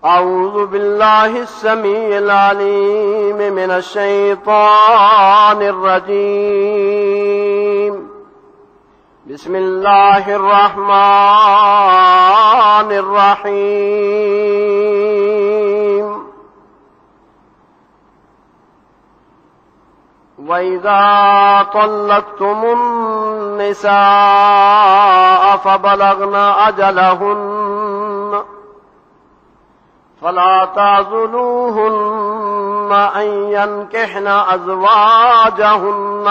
أعوذ بالله السميع العليم من الشيطان الرجيم. بسم الله الرحمن الرحيم. وَإِذَا طَلَّقْتُمُ النِّسَاءَ فَبَلَغْنَ أَجَلَهُنَّ فَلَا تَعْضُلُوهُنَّ أَن يَنكِحْنَ أَزْوَاجَهُنَّ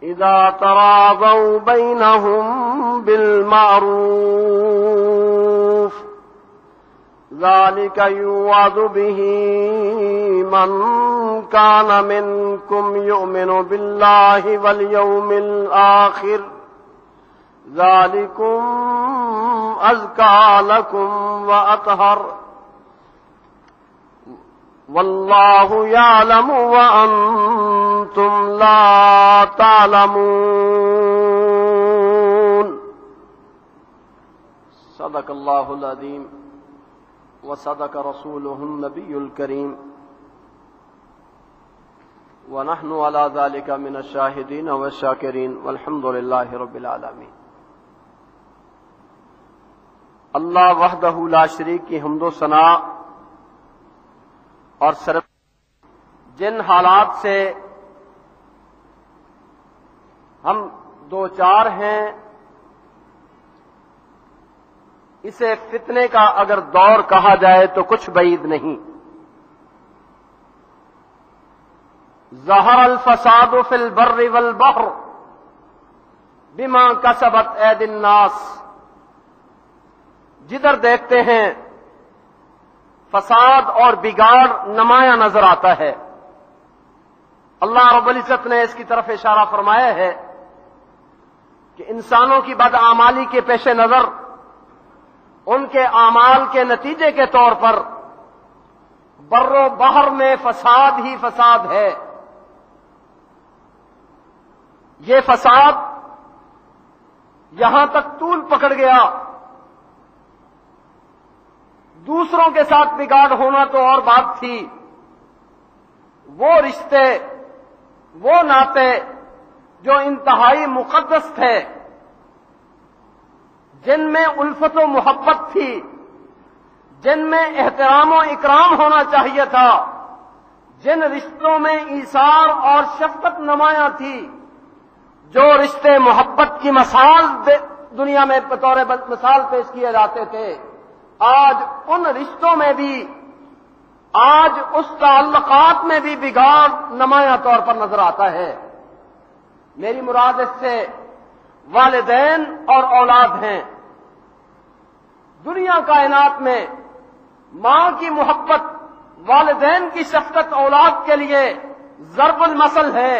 إِذَا تَرَاضَوْا بَيْنَهُم بِالْمَعْرُوفِ ذَلِكَ يُوعَظُ بِهِ مَن كَانَ مِنكُمْ يُؤْمِنُ بِاللَّهِ وَالْيَوْمِ الْآخِرِ ذَلِكُمْ أَزْكَىٰ لَكُمْ وَأَطْهَرُ وَاللَّهُ يَعْلَمُ وَأَنتُمْ لَا تَعْلَمُونَ. صدق اللہ العظیم وصدق رسوله النبی الکریم ونحن على ذلك من الشاہدین والشاکرین والحمد للہ رب العالمین. اللہ وحدہ لا شریک کی حمد و ثنا اور صرف جن حالات سے ہم دو چار ہیں، اسے فتنے کا اگر دور کہا جائے تو کچھ بعید نہیں. ظہر الفساد فی البر والبحر بما کسبت ایدی الناس. جدھر دیکھتے ہیں فساد اور بگاڑ نمایاں نظر آتا ہے. اللہ رب العزت نے اس کی طرف اشارہ فرمایا ہے کہ انسانوں کی بدعمالی کے پیش نظر ان کے اعمال کے نتیجے کے طور پر بر و بحر میں فساد ہی فساد ہے. یہ فساد یہاں تک طول پکڑ گیا، دوسروں کے ساتھ بگاڑ ہونا تو اور بات تھی، وہ رشتے وہ ناطے جو انتہائی مقدس تھے، جن میں الفت و محبت تھی، جن میں احترام و اکرام ہونا چاہیے تھا، جن رشتوں میں ایثار اور شفقت نمایاں تھی، جو رشتے محبت کی مثال دنیا میں بطور مثال پیش کیے جاتے تھے، آج ان رشتوں میں بھی، آج اس تعلقات میں بھی بگاڑ نمایاں طور پر نظر آتا ہے. میری مراد اس سے والدین اور اولاد ہیں. دنیا کائنات میں ماں کی محبت، والدین کی شفقت اولاد کے لیے ضرب المثل ہے،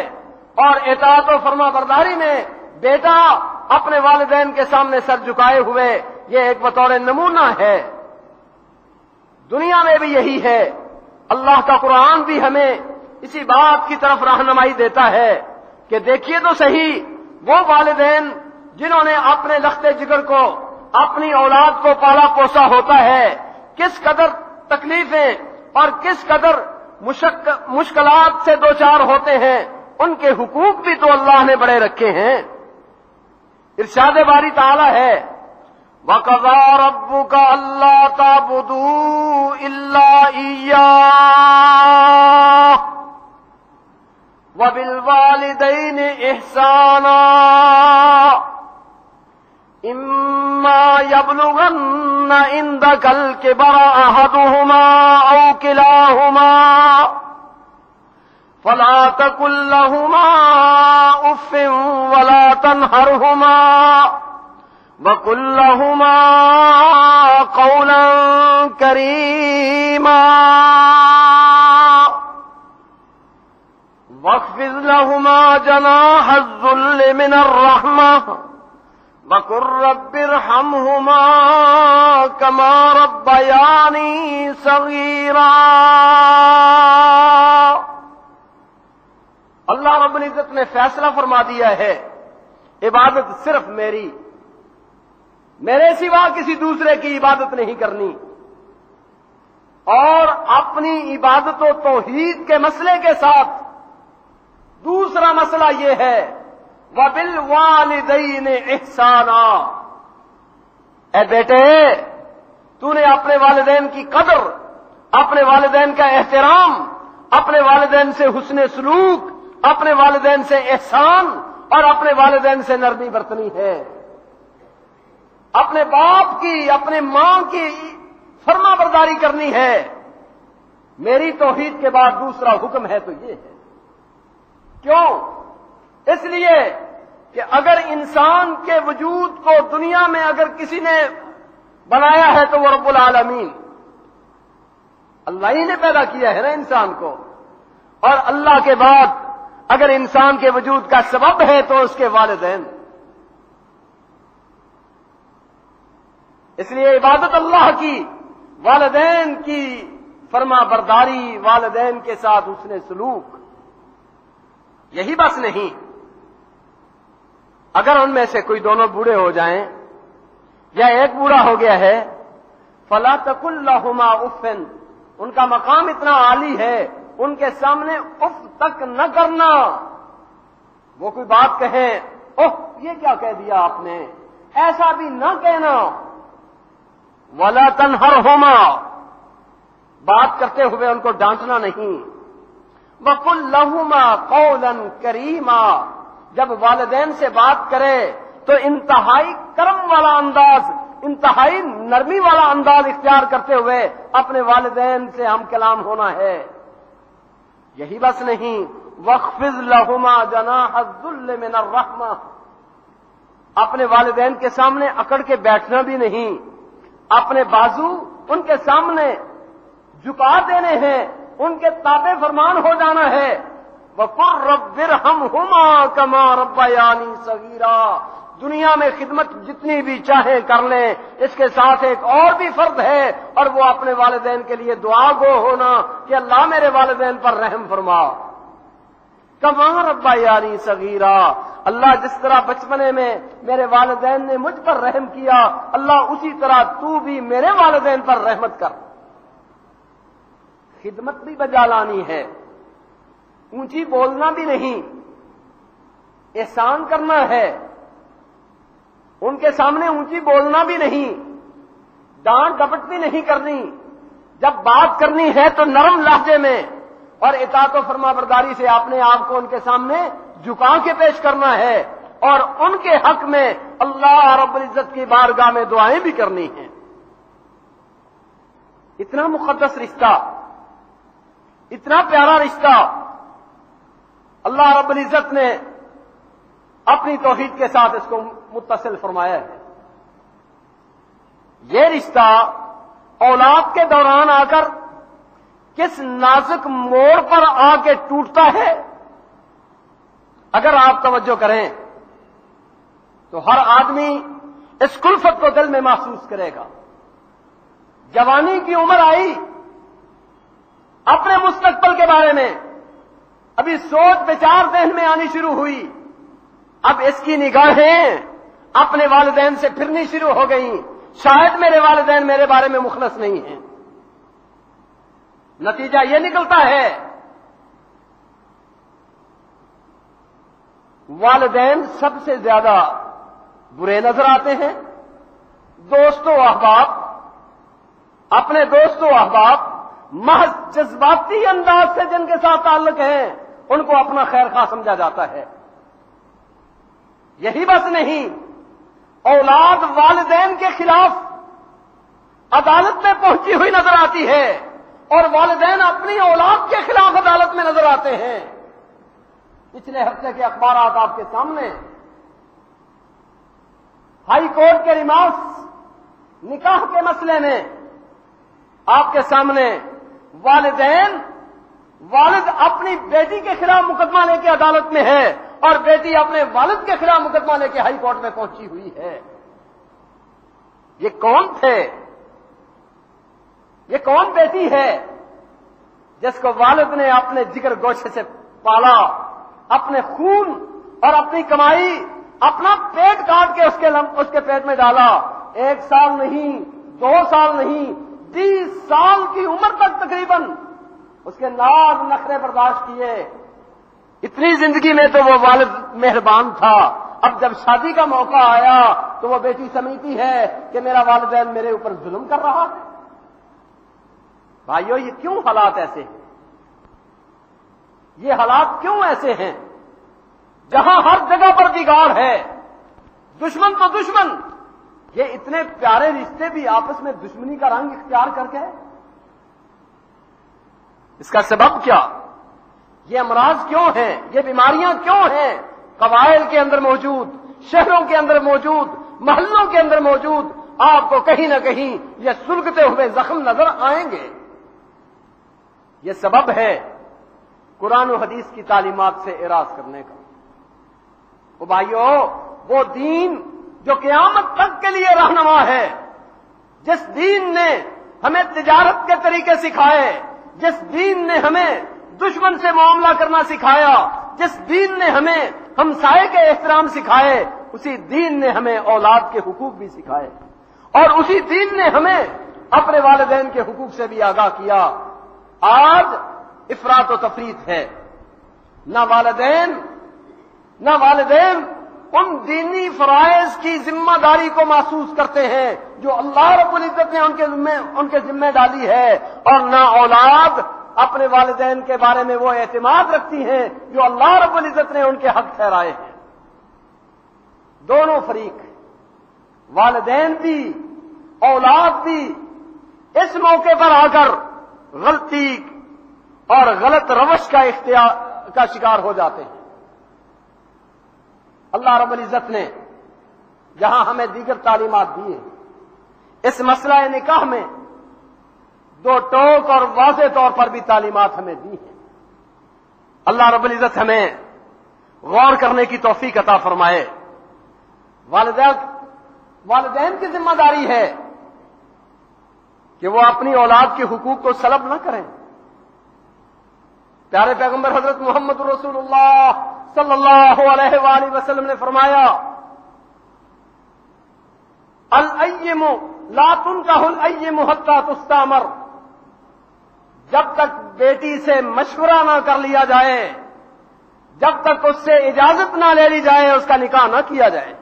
اور اطاعت و فرما برداری میں بیٹا اپنے والدین کے سامنے سر جھکائے ہوئے یہ ایک بطور نمونہ ہے. دنیا میں بھی یہی ہے. اللہ کا قرآن بھی ہمیں اسی بات کی طرف رہنمائی دیتا ہے کہ دیکھیے تو صحیح وہ والدین جنہوں نے اپنے لختے جگر کو، اپنی اولاد کو پالا پوسا ہوتا ہے، کس قدر تکلیفیں اور کس قدر مشکلات سے دوچار ہوتے ہیں. ان کے حقوق بھی تو اللہ نے بڑے رکھے ہیں. ارشاد باری تعالی ہے وَقَضَىٰ رَبُّكَ أَلَّا تَعْبُدُوا إِلَّا إِيَّاهُ وَبِالْوَالِدَيْنِ إِحْسَانًا إِمَّا يَبْلُغَنَّ عِندَكَ الْكِبَرَ أَحَدُهُمَا أَوْ كِلَاهُمَا فَلَا تَقُل لَّهُمَا أُفٍّ وَلَا تَنْهَرْهُمَا وَقُل لَّهُمَا قَوْلًا كَرِيمًا وَاخْفِضْ لَهُمَا جَنَاحَ الذُّلِّ مِنَ الرَّحْمَةِ وَقُل رَّبِّ ارْحَمْهُمَا كَمَا رَبَّيَانِي صَغِيرًا. اللہ رب العزت نے فیصلہ فرما دیا ہے عبادت صرف میری، میرے سوا کسی دوسرے کی عبادت نہیں کرنی، اور اپنی عبادت و توحید کے مسئلے کے ساتھ دوسرا مسئلہ یہ ہے وَبِالْوَالِدَيْنِ إِحْسَانًا، اے بیٹے تو نے اپنے والدین کی قدر، اپنے والدین کا احترام، اپنے والدین سے حسن سلوک، اپنے والدین سے احسان اور اپنے والدین سے نرمی برتنی ہے۔ اپنے باپ کی، اپنے ماں کی فرما برداری کرنی ہے۔ میری توحید کے بعد دوسرا حکم ہے تو یہ ہے۔ کیوں؟ اس لیے کہ اگر انسان کے وجود کو دنیا میں اگر کسی نے بنایا ہے تو وہ رب العالمین، اللہ ہی نے پیدا کیا ہے نا انسان کو، اور اللہ کے بعد اگر انسان کے وجود کا سبب ہے تو اس کے والدین۔ اس لیے عبادت اللہ کی، والدین کی فرما برداری، والدین کے ساتھ حسن سلوک، یہی بس نہیں، اگر ان میں سے کوئی دونوں بوڑھے ہو جائیں یا ایک بوڑھا ہو گیا ہے فلا تقل لہما اف، ان کا مقام اتنا عالی ہے ان کے سامنے اف تک نہ کرنا۔ وہ کوئی بات کہیں اوہ یہ کیا کہہ دیا آپ نے، ایسا بھی نہ کہنا۔ ولا تنہرہما، بات کرتے ہوئے ان کو ڈانٹنا نہیں۔ وقل لہما قولا کریما، جب والدین سے بات کرے تو انتہائی کرم والا انداز، انتہائی نرمی والا انداز اختیار کرتے ہوئے اپنے والدین سے ہم کلام ہونا ہے۔ یہی بس نہیں، وَاخْفِضْ لَهُمَا جَنَاحَ الذُّلِّ مِنَ الرَّحْمَةِ، اپنے والدین کے سامنے اکڑ کے بیٹھنا بھی نہیں، اپنے بازو ان کے سامنے جھکا دینے ہیں، ان کے تابع فرمان ہو جانا ہے۔ وَقُلْ رَبِّ ارْحَمْهُمَا كَمَا رَبَّيَانِي صَغِيرًا، دنیا میں خدمت جتنی بھی چاہیں کر لیں، اس کے ساتھ ایک اور بھی فرض ہے، اور وہ اپنے والدین کے لیے دعا گو ہونا کہ اللہ میرے والدین پر رحم فرما۔ کما ربیانی صغیرا، اللہ جس طرح بچپنے میں میرے والدین نے مجھ پر رحم کیا، اللہ اسی طرح تو بھی میرے والدین پر رحمت کر۔ خدمت بھی بجا لانی ہے، اونچی بولنا بھی نہیں، احسان کرنا ہے، ان کے سامنے اونچی بولنا بھی نہیں، ڈانٹ ڈپٹ بھی نہیں کرنی، جب بات کرنی ہے تو نرم لہجے میں اور اطاعت و فرما برداری سے اپنے آپ کو ان کے سامنے جھکا کے پیش کرنا ہے، اور ان کے حق میں اللہ رب العزت کی بارگاہ میں دعائیں بھی کرنی ہیں۔ اتنا مقدس رشتہ، اتنا پیارا رشتہ اللہ رب العزت نے اپنی توحید کے ساتھ اس کو متصل فرمایا ہے۔ یہ رشتہ اولاد کے دوران آ کر کس نازک موڑ پر آ کے ٹوٹتا ہے، اگر آپ توجہ کریں تو ہر آدمی اس کلفت کو دل میں محسوس کرے گا۔ جوانی کی عمر آئی، اپنے مستقبل کے بارے میں ابھی سوچ بچار ذہن میں آنی شروع ہوئی، اب اس کی نگاہیں اپنے والدین سے پھرنی شروع ہو گئیں، شاید میرے والدین میرے بارے میں مخلص نہیں ہیں۔ نتیجہ یہ نکلتا ہے والدین سب سے زیادہ برے نظر آتے ہیں۔ دوست و احباب، اپنے دوست و احباب محض جذباتی انداز سے جن کے ساتھ تعلق ہیں ان کو اپنا خیر خواہ سمجھا جاتا ہے۔ یہی بس نہیں، اولاد والدین کے خلاف عدالت میں پہنچی ہوئی نظر آتی ہے، اور والدین اپنی اولاد کے خلاف عدالت میں نظر آتے ہیں۔ پچھلے ہفتے کے اخبارات آپ کے سامنے، ہائی کورٹ کے ریمارکس نکاح کے مسئلے میں آپ کے سامنے والد اپنی بیٹی کے خلاف مقدمہ لے کے عدالت میں ہے، اور بیٹی اپنے والد کے خلاف مقدمہ لے کے ہائی کورٹ میں پہنچی ہوئی ہے۔ یہ کون تھے؟ یہ کون بیٹی ہے جس کو والد نے اپنے جگر گوشے سے پالا، اپنے خون اور اپنی کمائی، اپنا پیٹ کاٹ کے اس کے پیٹ میں ڈالا، 1 سال نہیں، 2 سال نہیں، 20 سال کی عمر تک تقریباً اس کے ناز نخرے برداشت کیے. اتنی زندگی میں تو وہ والد مہربان تھا. اب جب شادی کا موقع آیا تو وہ بیٹی سمجھتی ہے کہ میرا والدین میرے اوپر ظلم کر رہا ہے. بھائیو، یہ کیوں حالات ایسے ہیں؟ یہ حالات کیوں ایسے ہیں؟ جہاں ہر جگہ پر بگاڑ ہے، دشمن تو دشمن، یہ اتنے پیارے رشتے بھی آپس میں دشمنی کا رنگ اختیار کر کے. اس کا سبب کیا؟ یہ امراض کیوں ہیں؟ یہ بیماریاں کیوں ہیں؟ قبائل کے اندر موجود، شہروں کے اندر موجود، محلوں کے اندر موجود. آپ کو کہیں نہ کہیں یہ سلگتے ہوئے زخم نظر آئیں گے. یہ سبب ہے قرآن و حدیث کی تعلیمات سے اعراض کرنے کا. وہ بھائیو، وہ دین جو قیامت تک کے لیے رہنما ہے، جس دین نے ہمیں تجارت کے طریقے سکھائے، جس دین نے ہمیں دشمن سے معاملہ کرنا سکھایا، جس دین نے ہمیں ہمسائے کے احترام سکھائے، اسی دین نے ہمیں اولاد کے حقوق بھی سکھائے، اور اسی دین نے ہمیں اپنے والدین کے حقوق سے بھی آگاہ کیا. آج افراط و تفریط ہے. نہ والدین ان دینی فرائض کی ذمہ داری کو محسوس کرتے ہیں جو اللہ رب العزت نے ان کے ذمہ ڈالی ہے، اور نہ اولاد اپنے والدین کے بارے میں وہ اعتماد رکھتی ہیں جو اللہ رب العزت نے ان کے حق ٹھہرائے ہیں. دونوں فریق، والدین بھی اولاد بھی، اس موقع پر آ کر غلطی اور غلط روش کا شکار ہو جاتے ہیں. اللہ رب العزت نے جہاں ہمیں دیگر تعلیمات دی ہیں، اس مسئلہ نکاح میں 2 ٹوک اور واضح طور پر بھی تعلیمات ہمیں دی ہیں. اللہ رب العزت ہمیں غور کرنے کی توفیق عطا فرمائے. والدین کی ذمہ داری ہے کہ وہ اپنی اولاد کے حقوق کو سلب نہ کریں. پیارے پیغمبر حضرت محمد رسول اللہ صلی اللہ علیہ وآلہ وسلم نے فرمایا، الأیم لا تنکح الأیم حتی تستأمر. جب تک بیٹی سے مشورہ نہ کر لیا جائے، جب تک اس سے اجازت نہ لے لی جائے، اس کا نکاح نہ کیا جائے.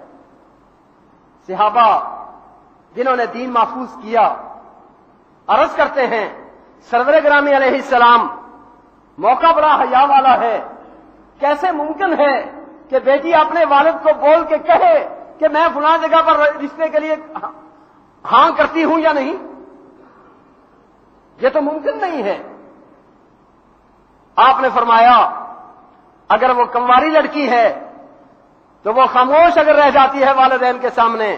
صحابہ جنہوں نے دین محفوظ کیا عرض کرتے ہیں، سرور گرامی علیہ السلام موقع بڑا حیا والا ہے. کیسے ممکن ہے کہ بیٹی اپنے والد کو بول کے کہے کہ میں فلاں جگہ پر رشتے کے لیے ہاں کرتی ہوں یا نہیں؟ یہ تو ممکن نہیں ہے. آپ نے فرمایا اگر وہ کنواری لڑکی ہے تو وہ خاموش اگر رہ جاتی ہے والدین کے سامنے،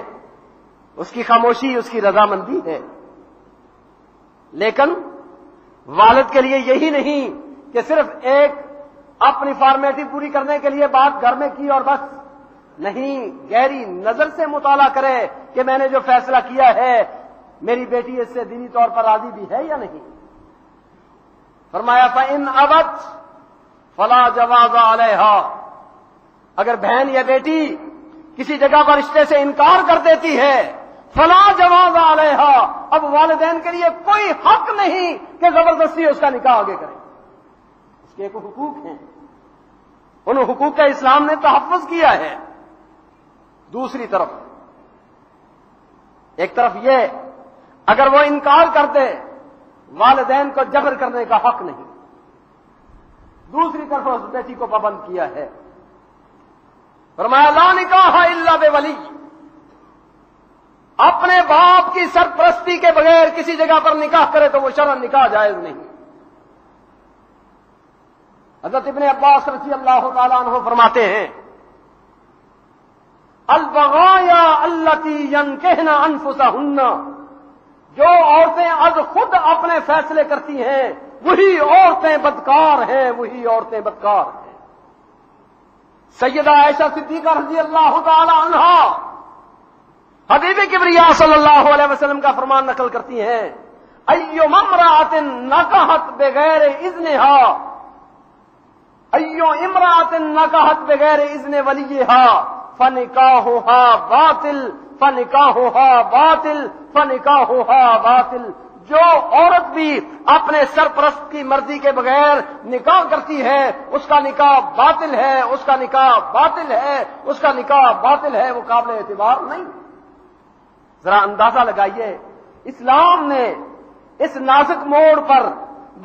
اس کی خاموشی اس کی رضامندی ہے. لیکن والد کے لیے یہی نہیں کہ صرف ایک اپنی فارمیلٹی پوری کرنے کے لیے بات گھر میں کی اور بس نہیں، گہری نظر سے مطالعہ کرے کہ میں نے جو فیصلہ کیا ہے میری بیٹی اس سے دینی طور پر راضی بھی ہے یا نہیں. فرمایا فَإِنْ أَبَتْ فَلَا جَوَازَ عَلَيْهَا. اگر بہن یا بیٹی کسی جگہ پر رشتے سے انکار کر دیتی ہے، فَلَا جَوَازَ عَلَيْهَا، اب والدین کے لیے کوئی حق نہیں کہ زبردستی اس کا نکاح آگے کریں. اس کے ایک حقوق ہیں، ان حقوق کا اسلام نے تحفظ کیا ہے. دوسری طرف، ایک طرف یہ اگر وہ انکار کر دے، والدین کو جبر کرنے کا حق نہیں. دوسری طرف اس بیٹی کو پابند کیا ہے. فرمایا لا نکاح الا بولی. اپنے باپ کی سرپرستی کے بغیر کسی جگہ پر نکاح کرے تو وہ شرعن نکاح جائز نہیں. حضرت ابن عباس رضی اللہ تعالیٰ عنہ فرماتے ہیں البغایا التی ینکحن انفسہن، جو عورتیں از خود اپنے فیصلے کرتی ہیں وہی عورتیں بدکار ہیں، وہی عورتیں بدکار ہیں. سیدہ عائشہ صدیقہ رضی اللہ تعالی عنہا حبیب کبریا صلی اللہ علیہ وسلم کا فرمان نقل کرتی ہیں، ایو امرأۃ نکحت بغیر اذنہا، ایو امرأۃ نکحت بغیر اذن ولیہا فنکاحها باطل فنکاحھا باطل فنکاحھا باطل۔ جو عورت بھی اپنے سرپرست کی مرضی کے بغیر نکاح کرتی ہے اس کا نکاح باطل ہے، اس کا نکاح باطل ہے، اس کا نکاح باطل ہے، وہ قابل اعتبار نہیں۔ ذرا اندازہ لگائیے اسلام نے اس نازک موڑ پر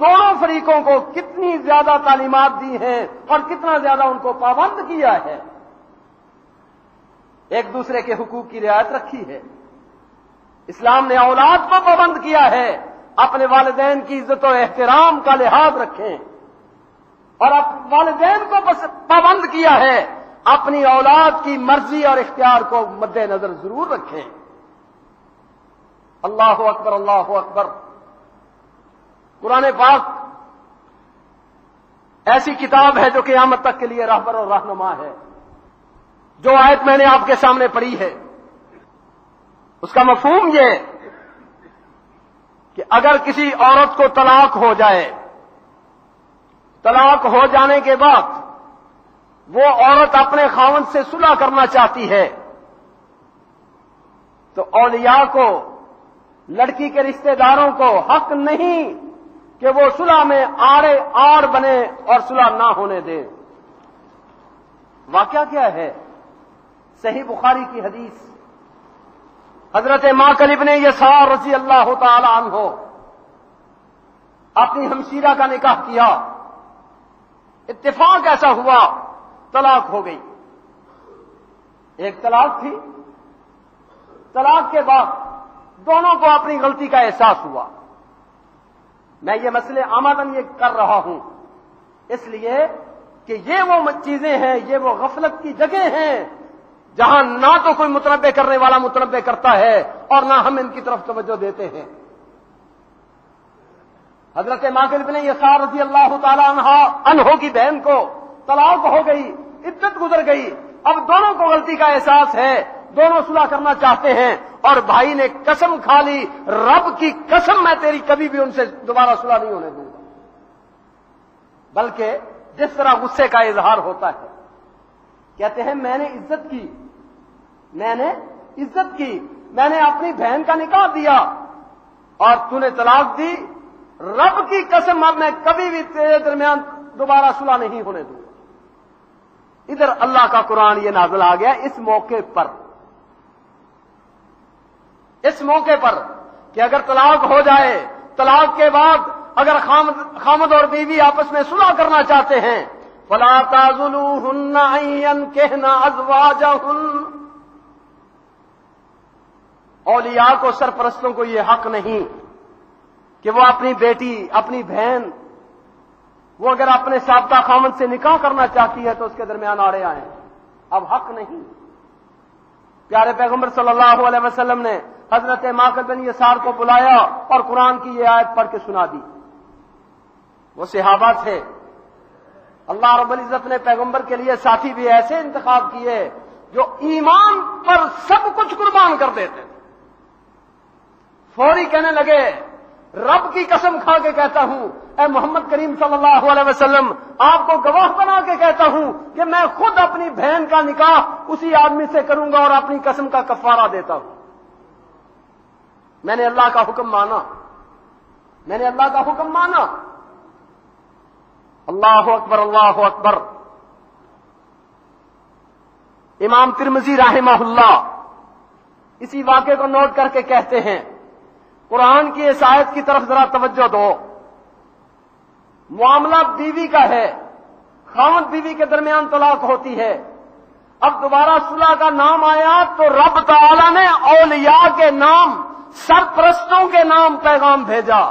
دونوں فریقوں کو کتنی زیادہ تعلیمات دی ہیں اور کتنا زیادہ ان کو پابند کیا ہے، ایک دوسرے کے حقوق کی رعایت رکھی ہے۔ اسلام نے اولاد کو پابند کیا ہے اپنے والدین کی عزت و احترام کا لحاظ رکھیں، اور والدین کو پابند کیا ہے اپنی اولاد کی مرضی اور اختیار کو مد نظر ضرور رکھیں۔ اللہ اکبر اللہ اکبر۔ قرآن پاک ایسی کتاب ہے جو قیامت تک کے لیے راہبر اور رہنما ہے۔ جو آیت میں نے آپ کے سامنے پڑھی ہے اس کا مفہوم یہ کہ اگر کسی عورت کو طلاق ہو جائے، طلاق ہو جانے کے بعد وہ عورت اپنے خاوند سے صلح کرنا چاہتی ہے تو اولیاء کو، لڑکی کے رشتہ داروں کو حق نہیں کہ وہ صلح میں آڑ بنے اور صلح نہ ہونے دے۔ واقعہ کیا ہے؟ صحیح بخاری کی حدیث، حضرت ماقل ابن یسار رضی اللہ تعالی عنہ اپنی ہمشیرہ کا نکاح کیا، اتفاق ایسا ہوا طلاق ہو گئی۔ ایک طلاق تھی، طلاق کے بعد دونوں کو اپنی غلطی کا احساس ہوا۔ میں یہ مسئلے آمدن یہ کر رہا ہوں اس لیے کہ یہ وہ چیزیں ہیں، یہ وہ غفلت کی جگہ ہیں جہاں نہ تو کوئی متنبہ کرنے والا متنبہ کرتا ہے اور نہ ہم ان کی طرف توجہ دیتے ہیں۔ حضرت ماقل بن یسار رضی اللہ تعالی عنہ کی بہن کو طلاق ہو گئی، عدت گزر گئی، اب دونوں کو غلطی کا احساس ہے، دونوں صلح کرنا چاہتے ہیں، اور بھائی نے قسم کھا لی، رب کی قسم میں تیری کبھی بھی ان سے دوبارہ صلح نہیں ہونے دوں گا۔ بلکہ جس طرح غصے کا اظہار ہوتا ہے، کہتے ہیں میں نے عزت کی، میں نے اپنی بہن کا نکاح دیا اور تو نے طلاق دی، رب کی قسم اب میں کبھی بھی تیرے درمیان دوبارہ صلح نہیں ہونے دوں گا۔ ادھر اللہ کا قرآن یہ نازل آ گیا اس موقع پر کہ اگر طلاق ہو جائے، طلاق کے بعد اگر خامد اور بیوی آپس میں صلح کرنا چاہتے ہیں، فَلَا تَعْضُلُوهُنَّ أَن يَنكِحْنَ أَزْوَاجَهُنَّ، اولیاء کو، سرپرستوں کو یہ حق نہیں کہ وہ اپنی بیٹی، اپنی بہن، وہ اگر اپنے سابقہ خامد سے نکاح کرنا چاہتی ہے تو اس کے درمیان آڑے آئیں، اب حق نہیں۔ پیارے پیغمبر صلی اللہ علیہ وسلم نے حضرت ماقل بن یسار کو بلایا اور قرآن کی یہ آیت پڑھ کے سنا دی۔ وہ صحابہ تھے، اللہ رب العزت نے پیغمبر کے لیے ساتھی بھی ایسے انتخاب کیے جو ایمان پر سب کچھ قربان کر دیتے تھے۔ فوری کہنے لگے، رب کی قسم کھا کے کہتا ہوں اے محمد کریم صلی اللہ علیہ وسلم، آپ کو گواہ بنا کے کہتا ہوں کہ میں خود اپنی بہن کا نکاح اسی آدمی سے کروں گا اور اپنی قسم کا کفارہ دیتا ہوں۔ میں نے اللہ کا حکم مانا، اللہ اکبر اللہ اکبر۔ امام ترمذی رحمہ اللہ اسی واقعے کو نوٹ کر کے کہتے ہیں، قرآن کی اس آیت کی طرف ذرا توجہ دو۔ معاملہ بیوی کا ہے، خاوند بیوی کے درمیان طلاق ہوتی ہے، اب دوبارہ صلح کا نام آیا تو رب تعالی نے اولیاء کے نام، سرپرستوں کے نام پیغام بھیجا۔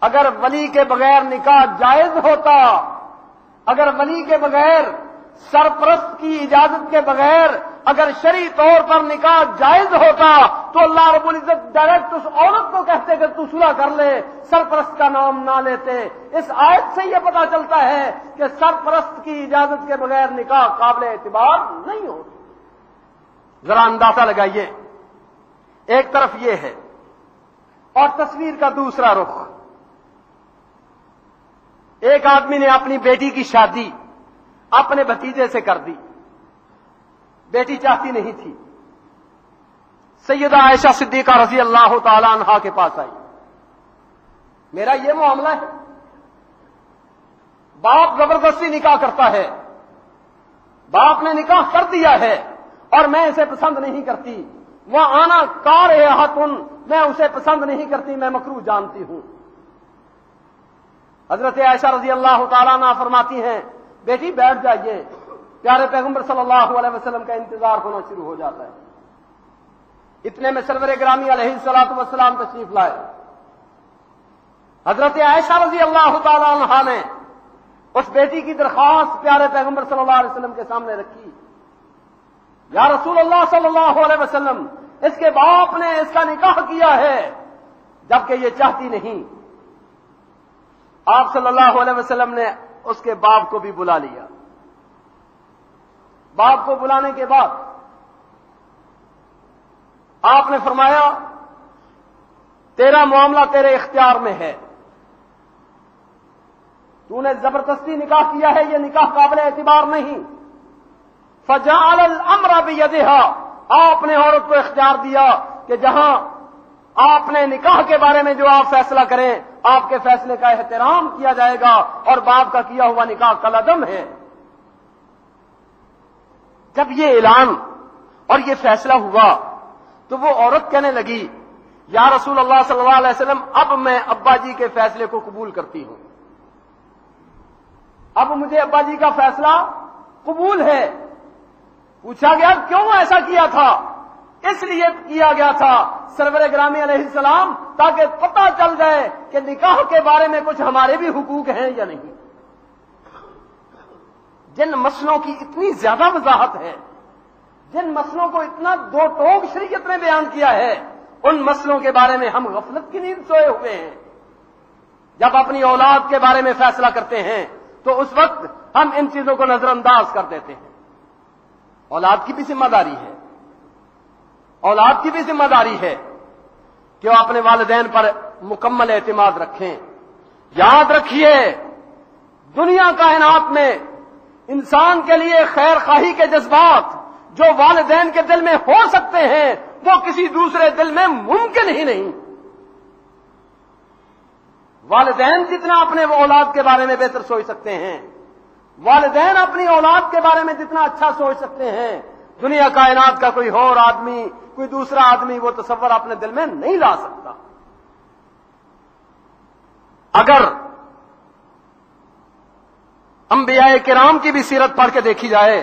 اگر ولی کے بغیر نکاح جائز ہوتا، اگر ولی کے بغیر، سرپرست کی اجازت کے بغیر اگر شرعی طور پر نکاح جائز ہوتا تو اللہ رب العزت ڈائریکٹ اس عورت کو کہتے کہ تو صلح کر لے، سرپرست کا نام نہ لیتے۔ اس آیت سے یہ پتا چلتا ہے کہ سرپرست کی اجازت کے بغیر نکاح قابل اعتبار نہیں ہوتا۔ ذرا اندازہ لگائیے، ایک طرف یہ ہے اور تصویر کا دوسرا رخ۔ ایک آدمی نے اپنی بیٹی کی شادی اپنے بھتیجے سے کر دی، بیٹی چاہتی نہیں تھی، سیدہ عائشہ صدیقہ رضی اللہ تعالی عنہا کے پاس آئی. میرا یہ معاملہ ہے، باپ زبردستی نکاح کرتا ہے، باپ نے نکاح کر دیا ہے اور میں اسے پسند نہیں کرتی، وہ آنا کار ہاتن، میں اسے پسند نہیں کرتی، میں مکروہ جانتی ہوں. حضرت عائشہ رضی اللہ تعالیٰ عنہ فرماتی ہیں بیٹی بیٹھ جائیے. پیارے پیغمبر صلی اللہ علیہ وسلم کا انتظار ہونا شروع ہو جاتا ہے. اتنے میں سرور گرامی علیہ الصلوۃ والسلام تشریف لائے. حضرت عائشہ رضی اللہ تعالیٰ عنہ نے اس بیٹی کی درخواست پیارے پیغمبر صلی اللہ علیہ وسلم کے سامنے رکھی. یا رسول اللہ صلی اللہ علیہ وسلم، اس کے باپ نے اس کا نکاح کیا ہے جبکہ یہ چاہتی نہیں. آپ صلی اللہ علیہ وسلم نے اس کے باپ کو بھی بلا لیا. باپ کو بلانے کے بعد آپ نے فرمایا تیرا معاملہ تیرے اختیار میں ہے، تو نے زبردستی نکاح کیا ہے، یہ نکاح قابل اعتبار نہیں. فجعل الامر بیدہا، آپ نے عورت کو اختیار دیا کہ جہاں آپ نے نکاح کے بارے میں جو آپ فیصلہ کریں، آپ کے فیصلے کا احترام کیا جائے گا اور باپ کا کیا ہوا نکاح کالعدم ہے. جب یہ اعلان اور یہ فیصلہ ہوا تو وہ عورت کہنے لگی یا رسول اللہ صلی اللہ علیہ وسلم، اب میں ابا جی کے فیصلے کو قبول کرتی ہوں، اب مجھے ابا جی کا فیصلہ قبول ہے. پوچھا گیا کیوں ایسا کیا تھا؟ اس لیے کیا گیا تھا سرور گرامی علیہ السلام تاکہ پتہ چل جائے کہ نکاح کے بارے میں کچھ ہمارے بھی حقوق ہیں یا نہیں. جن مسئلوں کی اتنی زیادہ وضاحت ہے، جن مسئلوں کو اتنا دو ٹوک شریعت نے بیان کیا ہے، ان مسئلوں کے بارے میں ہم غفلت کی نیند سوئے ہوئے ہیں. جب اپنی اولاد کے بارے میں فیصلہ کرتے ہیں تو اس وقت ہم ان چیزوں کو نظر انداز کر دیتے ہیں. اولاد کی بھی ذمہ داری ہے، اولاد کی بھی ذمہ داری ہے کہ وہ اپنے والدین پر مکمل اعتماد رکھیں. یاد رکھیے دنیا کائنات میں انسان کے لیے خیر خواہی کے جذبات جو والدین کے دل میں ہو سکتے ہیں وہ کسی دوسرے دل میں ممکن ہی نہیں. والدین جتنا اپنے اولاد کے بارے میں بہتر سوچ سکتے ہیں، والدین اپنی اولاد کے بارے میں جتنا اچھا سوچ سکتے ہیں، دنیا کائنات کا کوئی اور آدمی، کوئی دوسرا آدمی وہ تصور اپنے دل میں نہیں لا سکتا. اگر انبیاء کرام کی بھی سیرت پڑھ کے دیکھی جائے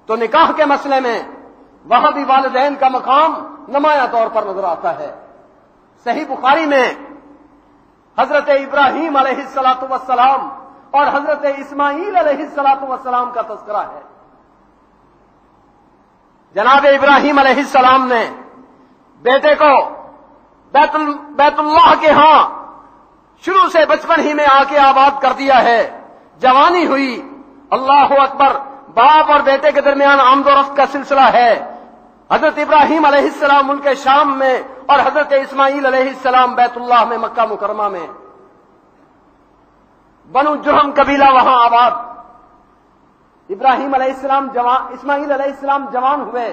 تو نکاح کے مسئلے میں وہاں بھی والدین کا مقام نمایاں طور پر نظر آتا ہے. صحیح بخاری میں حضرت ابراہیم علیہ الصلاۃ والسلام اور حضرت اسماعیل علیہ الصلاۃ والسلام کا تذکرہ ہے. جناب ابراہیم علیہ السلام نے بیٹے کو بیت اللہ کے ہاں شروع سے بچپن ہی میں آ کے آباد کر دیا ہے. جوانی ہوئی، اللہ اکبر، باپ اور بیٹے کے درمیان آمد و رفت کا سلسلہ ہے. حضرت ابراہیم علیہ السلام ملک شام میں اور حضرت اسماعیل علیہ السلام بیت اللہ میں، مکہ مکرمہ میں. بنو جرہم قبیلہ وہاں آباد. ابراہیم علیہ السلام جوان، اسماعیل علیہ السلام جوان ہوئے،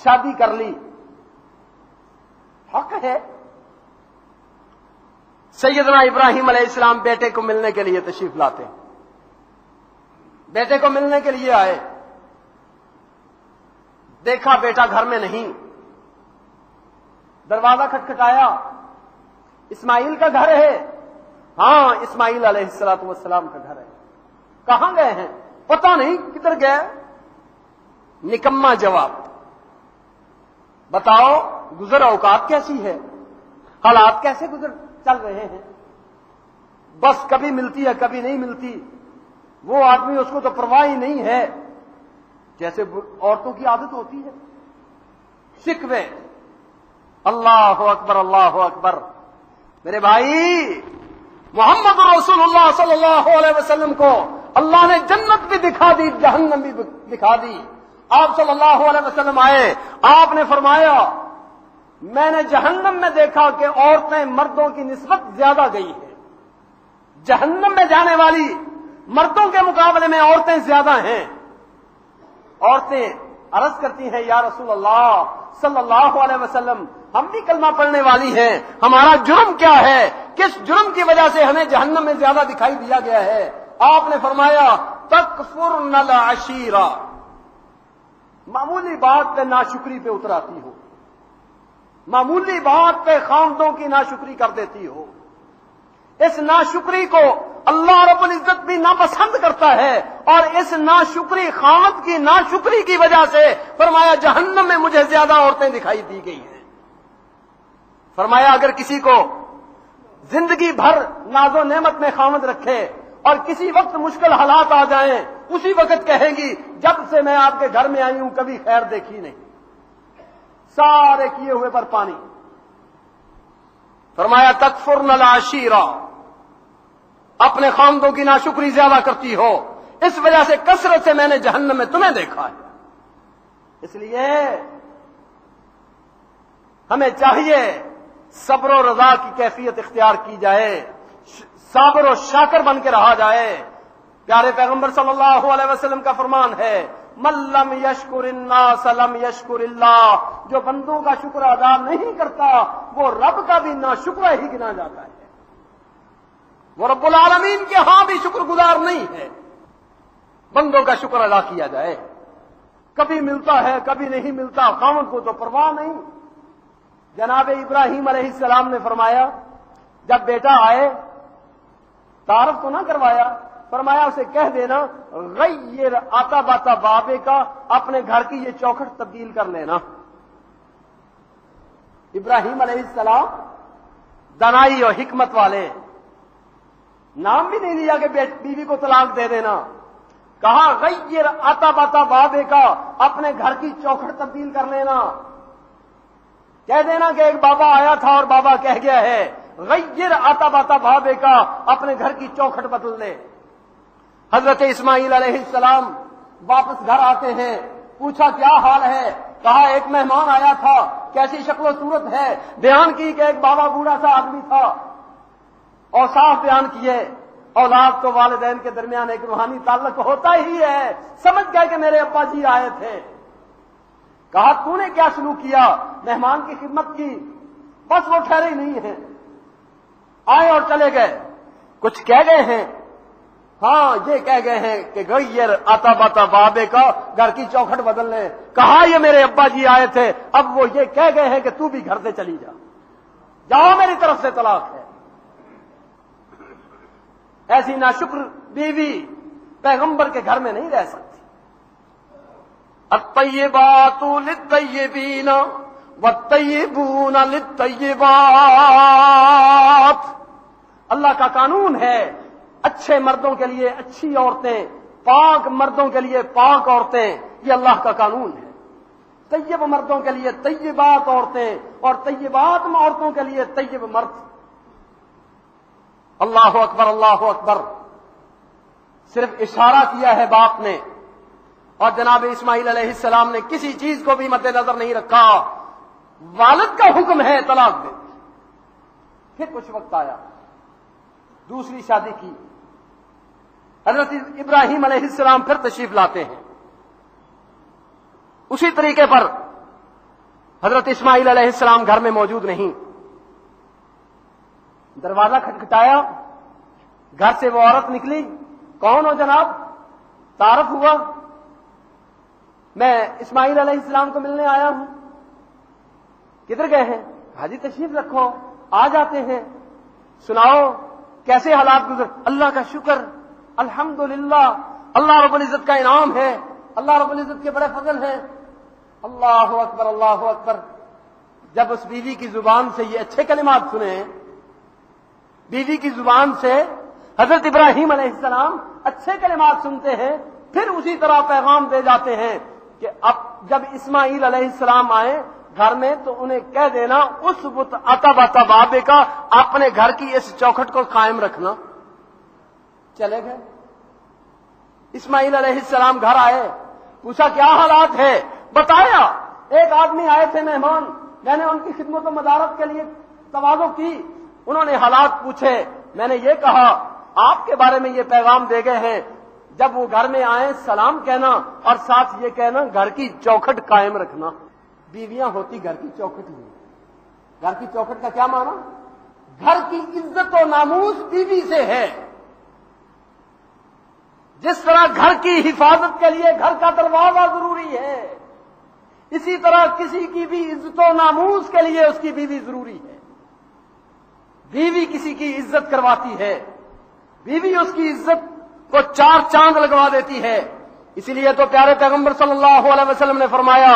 شادی کر لی. حق ہے سیدنا ابراہیم علیہ السلام بیٹے کو ملنے کے لیے تشریف لاتے ہیں. بیٹے کو ملنے کے لیے آئے، دیکھا بیٹا گھر میں نہیں. دروازہ کھٹکھٹایا، اسماعیل کا گھر ہے؟ ہاں اسماعیل علیہ الصلوۃ والسلام کا گھر ہے. کہاں گئے ہیں؟ پتہ نہیں کدھر گئے. نکما جواب. بتاؤ گزر اوقات کیسی ہے، حالات کیسے گزر چل رہے ہیں؟ بس کبھی ملتی ہے کبھی نہیں ملتی. وہ آدمی اس کو تو پرواہ ہی نہیں ہے، جیسے عورتوں کی عادت ہوتی ہے. شکوے. اللہ اکبر اللہ اکبر. میرے بھائی محمد رسول اللہ صلی اللہ علیہ وسلم کو اللہ نے جنت بھی دکھا دی، جہنم بھی دکھا دی. آپ صلی اللہ علیہ وسلم آئے، آپ نے فرمایا میں نے جہنم میں دیکھا کہ عورتیں مردوں کی نسبت زیادہ گئی ہیں. جہنم میں جانے والی مردوں کے مقابلے میں عورتیں زیادہ ہیں. عورتیں عرض کرتی ہیں یا رسول اللہ صلی اللہ علیہ وسلم ہم بھی کلمہ پڑھنے والی ہیں، ہمارا جرم کیا ہے؟ کس جرم کی وجہ سے ہمیں جہنم میں زیادہ دکھائی دیا گیا ہے؟ آپ نے فرمایا تکفرن العشیرہ، معمولی بات پہ ناشکری پہ اتر آتی ہو، معمولی بات پہ خامدوں کی ناشکری کر دیتی ہو۔ اس ناشکری کو اللہ رب العزت بھی ناپسند کرتا ہے، اور اس ناشکری خامد کی ناشکری کی وجہ سے فرمایا جہنم میں مجھے زیادہ عورتیں دکھائی دی گئی ہیں۔ فرمایا اگر کسی کو زندگی بھر ناز و نعمت میں خامد رکھے اور کسی وقت مشکل حالات آ جائیں، اسی وقت کہیں گی جب سے میں آپ کے گھر میں آئی ہوں کبھی خیر دیکھی نہیں، سارے کیے ہوئے پر پانی۔ فرمایا تکفرن العشیرہ، اپنے خامدوں کی ناشکری زیادہ کرتی ہو، اس وجہ سے کثرت سے میں نے جہنم میں تمہیں دیکھا ہے۔ اس لیے ہمیں چاہیے صبر و رضا کی کیفیت اختیار کی جائے، صابر و شاکر بن کے رہا جائے۔ پیارے پیغمبر صلی اللہ علیہ وسلم کا فرمان ہے من لم یشکر الناس لم یشکر اللہ، جو بندوں کا شکر ادا نہیں کرتا وہ رب کا بھی ناشکرہ ہی گنا جاتا ہے، وہ رب العالمین کے ہاں بھی شکر گزار نہیں ہے۔ بندوں کا شکر ادا کیا جائے، کبھی ملتا ہے کبھی نہیں ملتا، خاوند کو تو پرواہ نہیں۔ جناب ابراہیم علیہ السلام نے فرمایا جب بیٹا آئے تعارف تو نہ کروایا، فرمایا اسے کہہ دینا غیر آتا باتا بابے کا، اپنے گھر کی یہ چوکھٹ تبدیل کر لینا۔ ابراہیم علیہ السلام دانائی اور حکمت والے، نام بھی نہیں لیا کہ بیوی کو طلاق دے دینا، کہا غیر آتا باتا بابے کا، اپنے گھر کی چوکھٹ تبدیل کر لینا۔ کہہ دینا کہ ایک بابا آیا تھا اور بابا کہہ گیا ہے غیر آتا باتا بابے کا، اپنے گھر کی چوکھٹ بدل لے۔ حضرت اسماعیل علیہ السلام واپس گھر آتے ہیں، پوچھا کیا حال ہے؟ کہا ایک مہمان آیا تھا، کیسی شکل و صورت ہے؟ بیان کی کہ ایک بابا بوڑھا سا آدمی تھا، اور صاف بیان کیے اولاد تو والدین کے درمیان ایک روحانی تعلق ہوتا ہی ہے، سمجھ گئے کہ میرے ابا جی آئے تھے۔ کہا تو نے کیا سلوک کیا؟ مہمان کی خدمت کی، بس وہ ٹھہرے ہی نہیں ہیں، آئے اور چلے گئے۔ کچھ کہہ گئے ہیں؟ ہاں یہ کہہ گئے ہیں کہ غیر آتا باتا بابے کا، گھر کی چوکھٹ بدل لیں۔ کہا یہ میرے ابا جی آئے تھے، اب وہ یہ کہہ گئے ہیں کہ تو بھی گھر سے چلی جا، جاؤ میری طرف سے طلاق ہے۔ ایسی ناشکر بیوی پیغمبر کے گھر میں نہیں رہ سکتی۔ الطیبات للطیبین والطیبون للطیبات، اللہ کا قانون ہے اچھے مردوں کے لیے اچھی عورتیں، پاک مردوں کے لیے پاک عورتیں، یہ اللہ کا قانون ہے۔ طیب مردوں کے لیے طیبات عورتیں، اور طیبات عورتوں کے لیے طیب مرد۔ اللہ اکبر اللہ اکبر، صرف اشارہ کیا ہے باپ نے، اور جناب اسماعیل علیہ السلام نے کسی چیز کو بھی مد نظر نہیں رکھا، والد کا حکم ہے طلاق دے۔ پھر کچھ وقت آیا، دوسری شادی کی، حضرت ابراہیم علیہ السلام پھر تشریف لاتے ہیں، اسی طریقے پر حضرت اسماعیل علیہ السلام گھر میں موجود نہیں۔ دروازہ کھٹکھٹایا، گھر سے وہ عورت نکلی، کون ہو جناب؟ تعارف ہوا، میں اسماعیل علیہ السلام کو ملنے آیا ہوں۔ کدھر گئے ہیں؟ حاجی تشریف رکھو، آ جاتے ہیں، سناؤ کیسے حالات گزر؟ اللہ کا شکر، الحمدللہ، اللہ رب العزت کا انعام ہے، اللہ رب العزت کے بڑے فضل ہیں۔ اللہ اکبر اللہ اکبر۔ جب اس بیوی کی زبان سے یہ اچھے کلمات سنے، بیوی کی زبان سے حضرت ابراہیم علیہ السلام اچھے کلمات سنتے ہیں، پھر اسی طرح پیغام دے جاتے ہیں کہ اب جب اسماعیل علیہ السلام آئے گھر میں تو انہیں کہہ دینا اس بت آتا باتا بابے کا اپنے گھر کی اس چوکھٹ کو قائم رکھنا۔ چلے گئے، اسماعیل علیہ السلام گھر آئے، پوچھا کیا حالات ہے؟ بتایا ایک آدمی آئے تھے مہمان، میں نے ان کی خدمت و مدارت کے لیے تواضع کی، انہوں نے حالات پوچھے، میں نے یہ کہا آپ کے بارے میں یہ پیغام دے گئے ہیں، جب وہ گھر میں آئیں سلام کہنا اور ساتھ یہ کہنا گھر کی چوکھٹ قائم رکھنا. بیویاں ہوتی گھر کی چوکھٹ ہی. گھر کی چوکھٹ کا کیا معنی؟ گھر کی عزت و ناموس بیوی سے ہے. جس طرح گھر کی حفاظت کے لیے گھر کا دروازہ ضروری ہے، اسی طرح کسی کی بھی عزت و ناموس کے لیے اس کی بیوی ضروری ہے. بیوی کسی کی عزت کرواتی ہے، بیوی اس کی عزت کو 4 چاند لگوا دیتی ہے. اسی لیے تو پیارے پیغمبر صلی اللہ علیہ وسلم نے فرمایا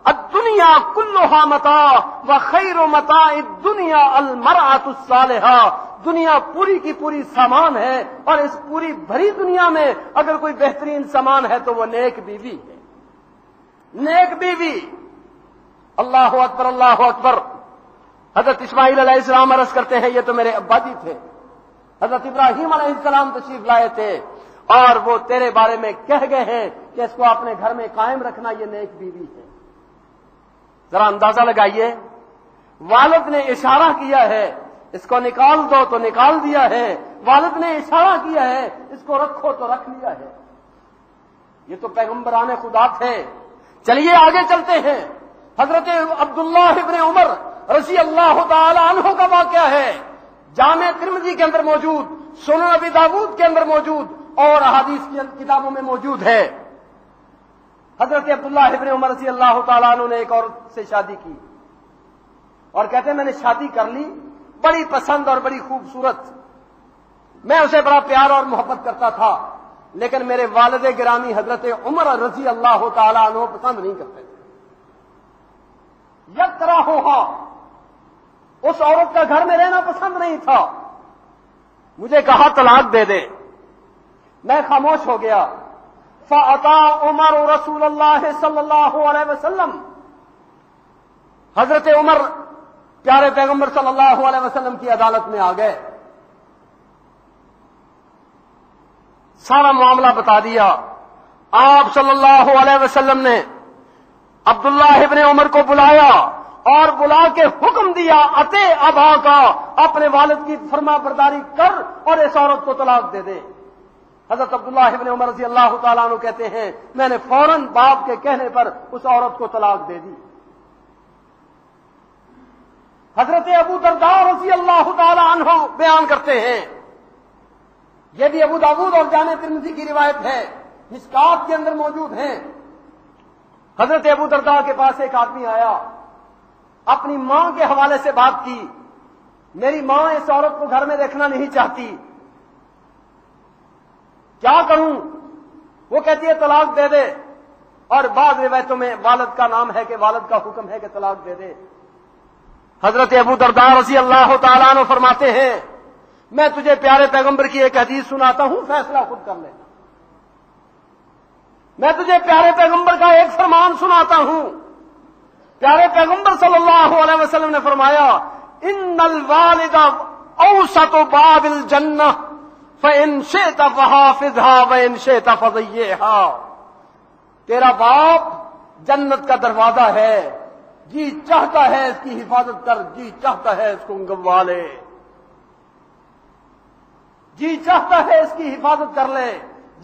الدنیا کلھا متاع وخیر متاع الدنیا المرأۃ الصالحہ. دنیا پوری کی پوری سامان ہے اور اس پوری بھری دنیا میں اگر کوئی بہترین سامان ہے تو وہ نیک بیوی ہے. نیک بیوی. اللہ اکبر اللہ اکبر. حضرت اسماعیل علیہ السلام عرض کرتے ہیں یہ تو میرے ابا جی تھے. حضرت ابراہیم علیہ السلام تشریف لائے تھے اور وہ تیرے بارے میں کہہ گئے ہیں کہ اس کو اپنے گھر میں قائم رکھنا، یہ نیک بیوی ہے. ذرا اندازہ لگائیے، والد نے اشارہ کیا ہے اس کو نکال دو تو نکال دیا ہے، والد نے اشارہ کیا ہے اس کو رکھو تو رکھ لیا ہے. یہ تو پیغمبران خدا تھے. چلیے آگے چلتے ہیں. حضرت عبداللہ ابن عمر رضی اللہ تعالی عنہ کا واقعہ ہے، جامع ترمذی کے اندر موجود، سنن ابی داؤد کے اندر موجود اور احادیث کی کتابوں میں موجود ہے. حضرت عبداللہ ابن عمر رضی اللہ تعالیٰ عنہ نے ایک عورت سے شادی کی اور کہتے ہیں میں نے شادی کر لی، بڑی پسند اور بڑی خوبصورت، میں اسے بڑا پیار اور محبت کرتا تھا، لیکن میرے والد گرامی حضرت عمر رضی اللہ تعالیٰ عنہ پسند نہیں کرتے تھے. یک طرح ہوا اس عورت کا گھر میں رہنا پسند نہیں تھا. مجھے کہا طلاق دے دے. میں خاموش ہو گیا. فَأَتَى عمر رسول اللہ صلی اللہ علیہ وسلم. حضرت عمر پیارے پیغمبر صلی اللہ علیہ وسلم کی عدالت میں آ گئے، سارا معاملہ بتا دیا. آپ صلی اللہ علیہ وسلم نے عبداللہ ابن عمر کو بلایا اور بلا کے حکم دیا اتے ابا کا، اپنے والد کی فرما برداری کر اور اس عورت کو طلاق دے دے. حضرت عبداللہ ابن عمر رضی اللہ تعالیٰ عنہ کہتے ہیں میں نے فوراً باپ کے کہنے پر اس عورت کو طلاق دے دی. حضرت ابو درداء رضی اللہ تعالیٰ عنہ بیان کرتے ہیں، یہ بھی ابو داؤد اور جامع ترمذی کی روایت ہے، مشکات کے اندر موجود ہیں. حضرت ابو درداء کے پاس ایک آدمی آیا، اپنی ماں کے حوالے سے بات کی، میری ماں اس عورت کو گھر میں دیکھنا نہیں چاہتی، کیا کروں؟ وہ کہتی ہے طلاق دے دے، اور بعض روایتوں میں والد کا نام ہے کہ والد کا حکم ہے کہ طلاق دے دے. حضرت ابو درداء رضی اللہ تعالیٰ عنہ فرماتے ہیں میں تجھے پیارے پیغمبر کی ایک حدیث سناتا ہوں، فیصلہ خود کر لے. میں تجھے پیارے پیغمبر کا ایک فرمان سناتا ہوں. پیارے پیغمبر صلی اللہ علیہ وسلم نے فرمایا ان الوالد اوسط باب الجنہ فإن شئت فحافظها وإن شئت فضيعها. تیرا باپ جنت کا دروازہ ہے، جی چاہتا ہے اس کی حفاظت کر، جی چاہتا ہے اس کو گنوا لے، جی چاہتا ہے اس کی حفاظت کر لے،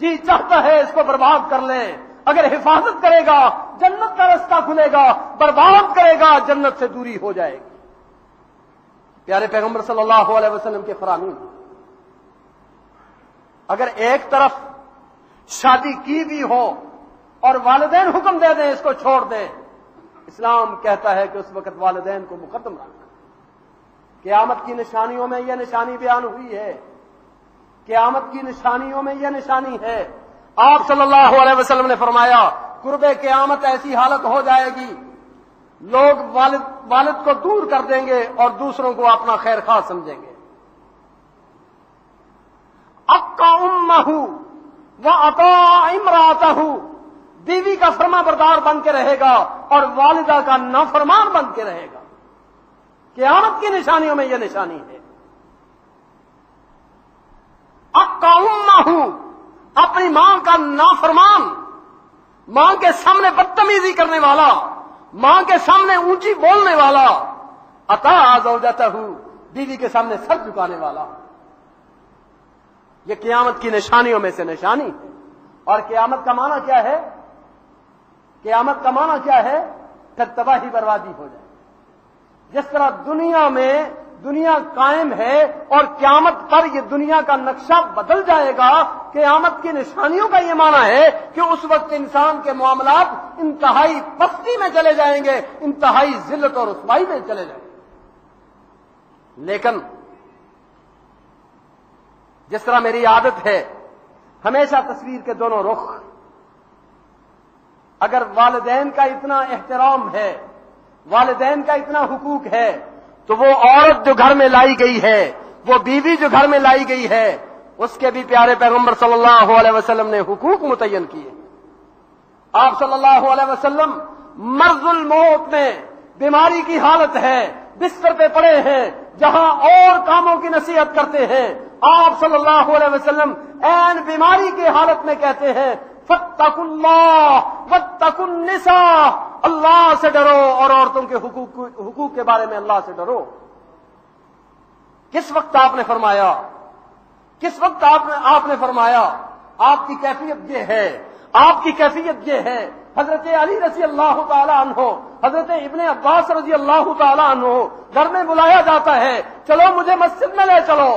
جی چاہتا ہے اس کو برباد کر لے. اگر حفاظت کرے گا جنت کا رستہ کھلے گا، برباد کرے گا جنت سے دوری ہو جائے گی. پیارے پیغمبر صلی اللہ علیہ وسلم کے فرامین. اگر ایک طرف شادی کی بھی ہو اور والدین حکم دے دیں اس کو چھوڑ دیں، اسلام کہتا ہے کہ اس وقت والدین کو مقدم رکھنا. قیامت کی نشانیوں میں یہ نشانی بیان ہوئی ہے، قیامت کی نشانیوں میں یہ نشانی ہے. آپ صلی اللہ علیہ وسلم نے فرمایا قرب قیامت ایسی حالت ہو جائے گی لوگ والد کو دور کر دیں گے اور دوسروں کو اپنا خیر خواہ سمجھیں گے. اقا امہ و اطاع امراتہ، بیوی کا فرما بردار بن کے رہے گا اور والدہ کا نافرمان بن کے رہے گا. قیامت کی نشانیوں میں یہ نشانی ہے. اقا امہ، اپنی ماں کا نافرمان، ماں کے سامنے بدتمیزی کرنے والا، ماں کے سامنے اونچی بولنے والا. اطاع زوجتہ، بیوی کے سامنے سر جھکانے والا. یہ قیامت کی نشانیوں میں سے نشانی ہے. اور قیامت کا معنی کیا ہے؟ قیامت کا معنی کیا ہے؟ پھر تباہی بربادی ہو جائے. جس طرح دنیا میں دنیا قائم ہے اور قیامت پر یہ دنیا کا نقشہ بدل جائے گا، قیامت کی نشانیوں کا یہ معنی ہے کہ اس وقت انسان کے معاملات انتہائی پستی میں چلے جائیں گے، انتہائی ذلت اور رسوائی میں چلے جائیں گے. لیکن جس طرح میری عادت ہے ہمیشہ تصویر کے دونوں رخ، اگر والدین کا اتنا احترام ہے، والدین کا اتنا حقوق ہے، تو وہ عورت جو گھر میں لائی گئی ہے، وہ بیوی جو گھر میں لائی گئی ہے، اس کے بھی پیارے پیغمبر صلی اللہ علیہ وسلم نے حقوق متعین کیے. آپ صلی اللہ علیہ وسلم مرض الموت میں بیماری کی حالت ہے، بستر پہ پڑے ہیں، جہاں اور کاموں کی نصیحت کرتے ہیں، آپ صلی اللہ علیہ وسلم عین بیماری کی حالت میں کہتے ہیں فاتقوا اللہ واتقوا النساء، اللہ سے ڈرو اور عورتوں کے حقوق کے بارے میں اللہ سے ڈرو. کس وقت آپ نے فرمایا؟ کس وقت آپ نے فرمایا؟ آپ کی کیفیت یہ ہے، آپ کی کیفیت یہ ہے. حضرت علی رضی اللہ تعالی عنہ، حضرت ابن عباس رضی اللہ تعالی عنہ گھر میں بلایا جاتا ہے، چلو مجھے مسجد میں لے چلو.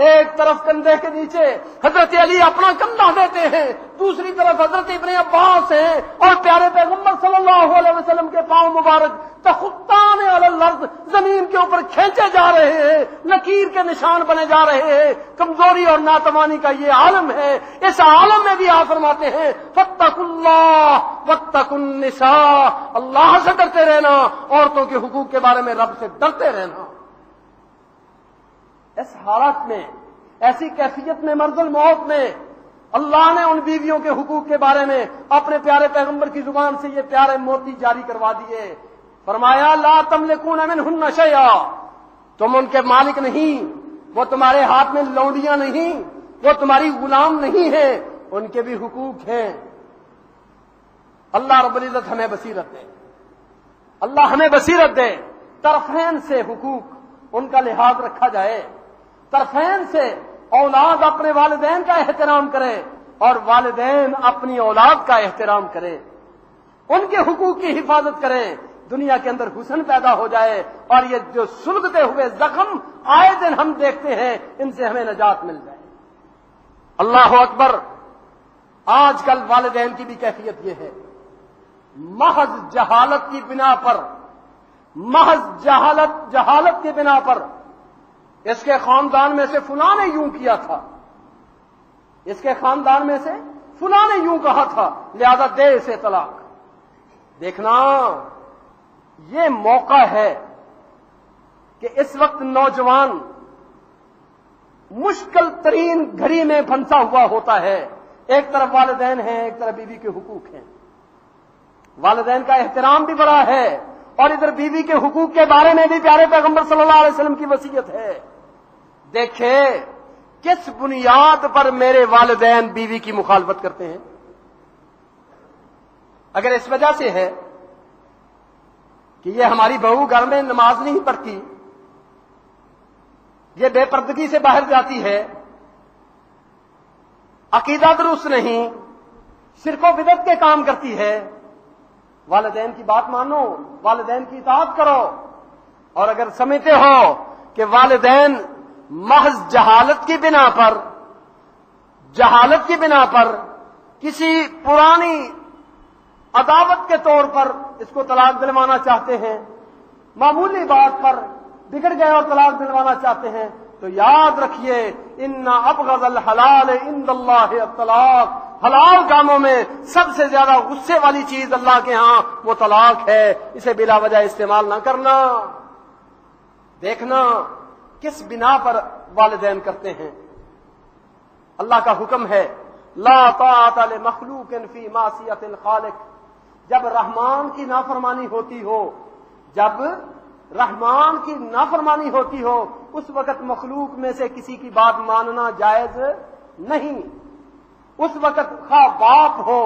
ایک طرف کندھے کے نیچے حضرت علی اپنا کندھا دیتے ہیں، دوسری طرف حضرت ابن عباس ہیں، اور پیارے پیغمبر صلی اللہ علیہ وسلم کے پاؤں مبارک تخطان علی الارض، زمین کے اوپر کھینچے جا رہے ہیں، لکیر کے نشان بنے جا رہے ہیں. کمزوری اور ناتوانی کا یہ عالم ہے. اس عالم میں بھی آپ فرماتے ہیں فاتقوا اللہ واتقوا النساء، اللہ سے ڈرتے رہنا، عورتوں کے حقوق کے بارے میں رب سے ڈرتے رہنا. اس حالت میں، ایسی کیفیت میں، مرض الموت میں، اللہ نے ان بیویوں کے حقوق کے بارے میں اپنے پیارے پیغمبر کی زبان سے یہ پیارے موتی جاری کروا دیے. فرمایا لا تملکون منہن شیئا، تم ان کے مالک نہیں، وہ تمہارے ہاتھ میں لونڈیاں نہیں، وہ تمہاری غلام نہیں ہیں، ان کے بھی حقوق ہیں. اللہ رب العزت ہمیں بصیرت دے، اللہ ہمیں بصیرت دے. طرفین سے حقوق ان کا لحاظ رکھا جائے، طرفین سے اولاد اپنے والدین کا احترام کرے اور والدین اپنی اولاد کا احترام کرے، ان کے حقوق کی حفاظت کریں. دنیا کے اندر حسن پیدا ہو جائے اور یہ جو سلگتے ہوئے زخم آئے دن ہم دیکھتے ہیں، ان سے ہمیں نجات مل جائے. اللہ اکبر. آج کل والدین کی بھی کیفیت یہ ہے، محض جہالت کی بنا پر، محض جہالت کی بنا پر اس کے خاندان میں سے فلاں نے یوں کیا تھا، اس کے خاندان میں سے فلاں نے یوں کہا تھا، لہذا دے اسے طلاق. دیکھنا یہ موقع ہے کہ اس وقت نوجوان مشکل ترین گھڑی میں پھنسا ہوا ہوتا ہے. ایک طرف والدین ہیں، ایک طرف بیوی کے حقوق ہیں. والدین کا احترام بھی بڑا ہے اور ادھر بیوی کے حقوق کے بارے میں بھی پیارے پیغمبر صلی اللہ علیہ وسلم کی وصیت ہے. دیکھیں کس بنیاد پر میرے والدین بیوی کی مخالفت کرتے ہیں. اگر اس وجہ سے ہے کہ یہ ہماری بہو گھر میں نماز نہیں پڑھتی، یہ بے پردگی سے باہر جاتی ہے، عقیدہ درست نہیں، شرک و بدعت کے کام کرتی ہے، والدین کی بات مانو، والدین کی اطاعت کرو. اور اگر سمجھتے ہو کہ والدین محض جہالت کی بنا پر کسی پرانی عداوت کے طور پر اس کو طلاق دلوانا چاہتے ہیں، معمولی بات پر بگڑ گئے اور طلاق دلوانا چاہتے ہیں، تو یاد رکھیے ان ابغض الحلال عند اللہ الطلاق، حلال کاموں میں سب سے زیادہ غصے والی چیز اللہ کے ہاں وہ طلاق ہے. اسے بلا وجہ استعمال نہ کرنا. دیکھنا کس بنا پر والدین کرتے ہیں. اللہ کا حکم ہے لا طاعت لمخلوق فی معصیت الخالق. جب رحمان کی نافرمانی ہوتی ہو، جب رحمان کی نافرمانی ہوتی ہو، اس وقت مخلوق میں سے کسی کی بات ماننا جائز نہیں. اس وقت خواہ باپ ہو،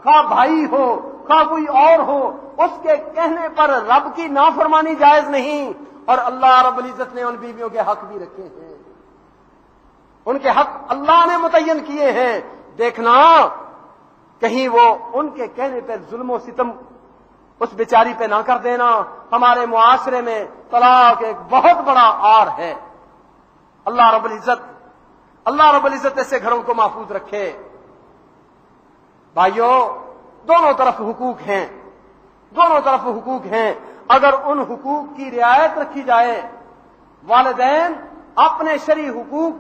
خواہ بھائی ہو، خواہ کوئی اور ہو، اس کے کہنے پر رب کی نافرمانی جائز نہیں. اور اللہ رب العزت نے ان بیویوں کے حق بھی رکھے ہیں، ان کے حق اللہ نے متعین کیے ہیں. دیکھنا کہیں وہ ان کے کہنے پر ظلم و ستم اس بیچاری پہ نہ کر دینا. ہمارے معاشرے میں طلاق ایک بہت بڑا آر ہے. اللہ رب العزت ایسے گھروں کو محفوظ رکھے. بھائیو، دونوں طرف حقوق ہیں. اگر ان حقوق کی رعایت رکھی جائے، والدین اپنے شرعی حقوق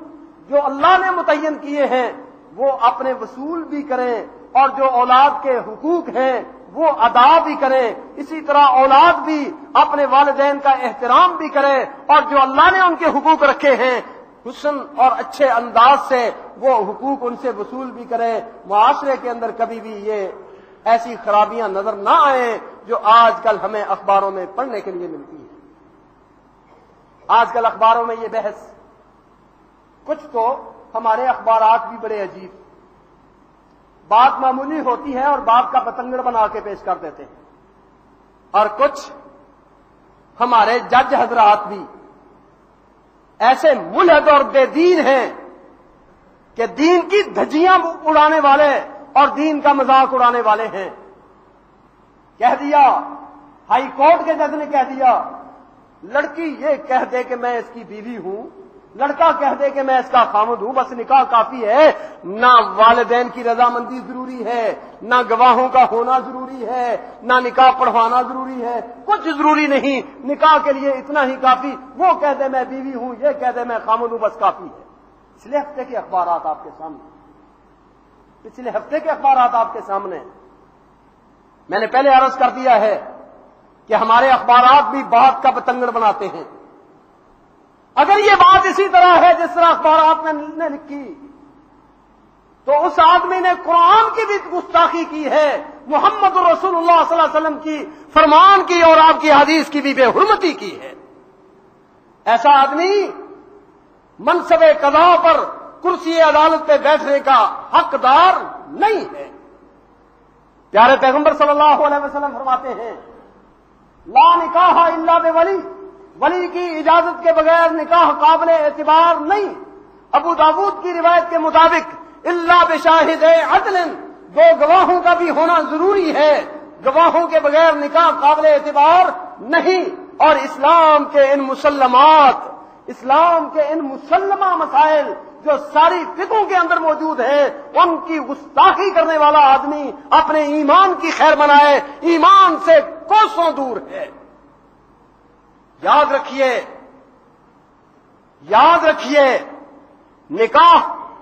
جو اللہ نے متعین کیے ہیں وہ اپنے وصول بھی کریں، اور جو اولاد کے حقوق ہیں وہ ادا بھی کریں. اسی طرح اولاد بھی اپنے والدین کا احترام بھی کرے، اور جو اللہ نے ان کے حقوق رکھے ہیں حسن اور اچھے انداز سے وہ حقوق ان سے وصول بھی کرے. معاشرے کے اندر کبھی بھی یہ ایسی خرابیاں نظر نہ آئیں جو آج کل ہمیں اخباروں میں پڑھنے کے لیے ملتی ہے. آج کل اخباروں میں یہ بحث، کچھ تو ہمارے اخبارات بھی بڑے عجیب، بات معمولی ہوتی ہے اور بات کا بتنگڑ بنا کے پیش کر دیتے ہیں. اور کچھ ہمارے جج حضرات بھی ایسے ملحد اور بے دین ہیں کہ دین کی دھجیاں اڑانے والے اور دین کا مذاق اڑانے والے ہیں. کہہ دیا، ہائی کورٹ کے جج نے کہہ دیا، لڑکی یہ کہہ دے کہ میں اس کی بیوی ہوں، لڑکا کہہ دے کہ میں اس کا خامد ہوں، بس نکاح کافی ہے. نہ والدین کی رضامندی ضروری ہے، نہ گواہوں کا ہونا ضروری ہے، نہ نکاح پڑھوانا ضروری ہے، کچھ ضروری نہیں. نکاح کے لیے اتنا ہی کافی، وہ کہہ دے میں بیوی ہوں، یہ کہہ دے میں خامد ہوں، بس کافی ہے. پچھلے ہفتے کے اخبارات آپ کے سامنے میں نے پہلے عرض کر دیا ہے کہ ہمارے اخبارات بھی بات کا بتنگڑ بناتے ہیں. اگر یہ بات اسی طرح ہے جس طرح اخبارات نے لکھی تو اس آدمی نے قرآن کی بھی گستاخی کی ہے، محمد رسول اللہ صلی اللہ علیہ وسلم کی فرمان کی اور آپ کی حدیث کی بھی بے حرمتی کی ہے. ایسا آدمی منصب قضاء پر کرسی عدالت پہ بیٹھنے کا حقدار نہیں ہے. پیارے پیغمبر صلی اللہ علیہ وسلم فرماتے ہیں لا نکاح الا بولی، ولی کی اجازت کے بغیر نکاح قابل اعتبار نہیں. ابو داود کی روایت کے مطابق الا بشاہد عدل، دو گواہوں کا بھی ہونا ضروری ہے، گواہوں کے بغیر نکاح قابل اعتبار نہیں. اور اسلام کے ان مسلمہ مسائل جو ساری فقہوں کے اندر موجود ہے، ان کی گستاخی کرنے والا آدمی اپنے ایمان کی خیر منائے، ایمان سے کوسوں دور ہے. یاد رکھیے نکاح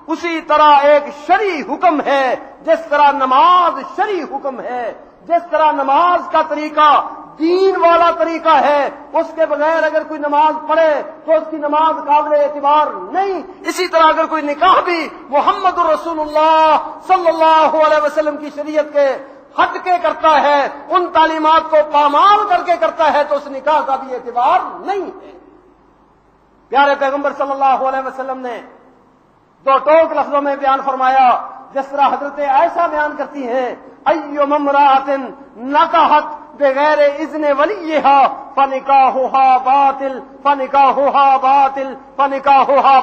اسی طرح ایک شرعی حکم ہے جس طرح نماز شرعی حکم ہے، جس طرح نماز کا طریقہ دین والا طریقہ ہے، اس کے بغیر اگر کوئی نماز پڑھے تو اس کی نماز قابل اعتبار نہیں. اسی طرح اگر کوئی نکاح بھی محمد رسول اللہ صلی اللہ علیہ وسلم کی شریعت کے ہٹ کے کرتا ہے، ان تعلیمات کو پامال کر کے کرتا ہے تو اس نکاح کا بھی اعتبار نہیں ہے. پیارے پیغمبر صلی اللہ علیہ وسلم نے دو ٹوک لفظوں میں بیان فرمایا، جس طرح حضرت عائشہ بیان کرتی ہیں ایما امرأۃ نکحت بغیر اذن ولیہا فنکاحها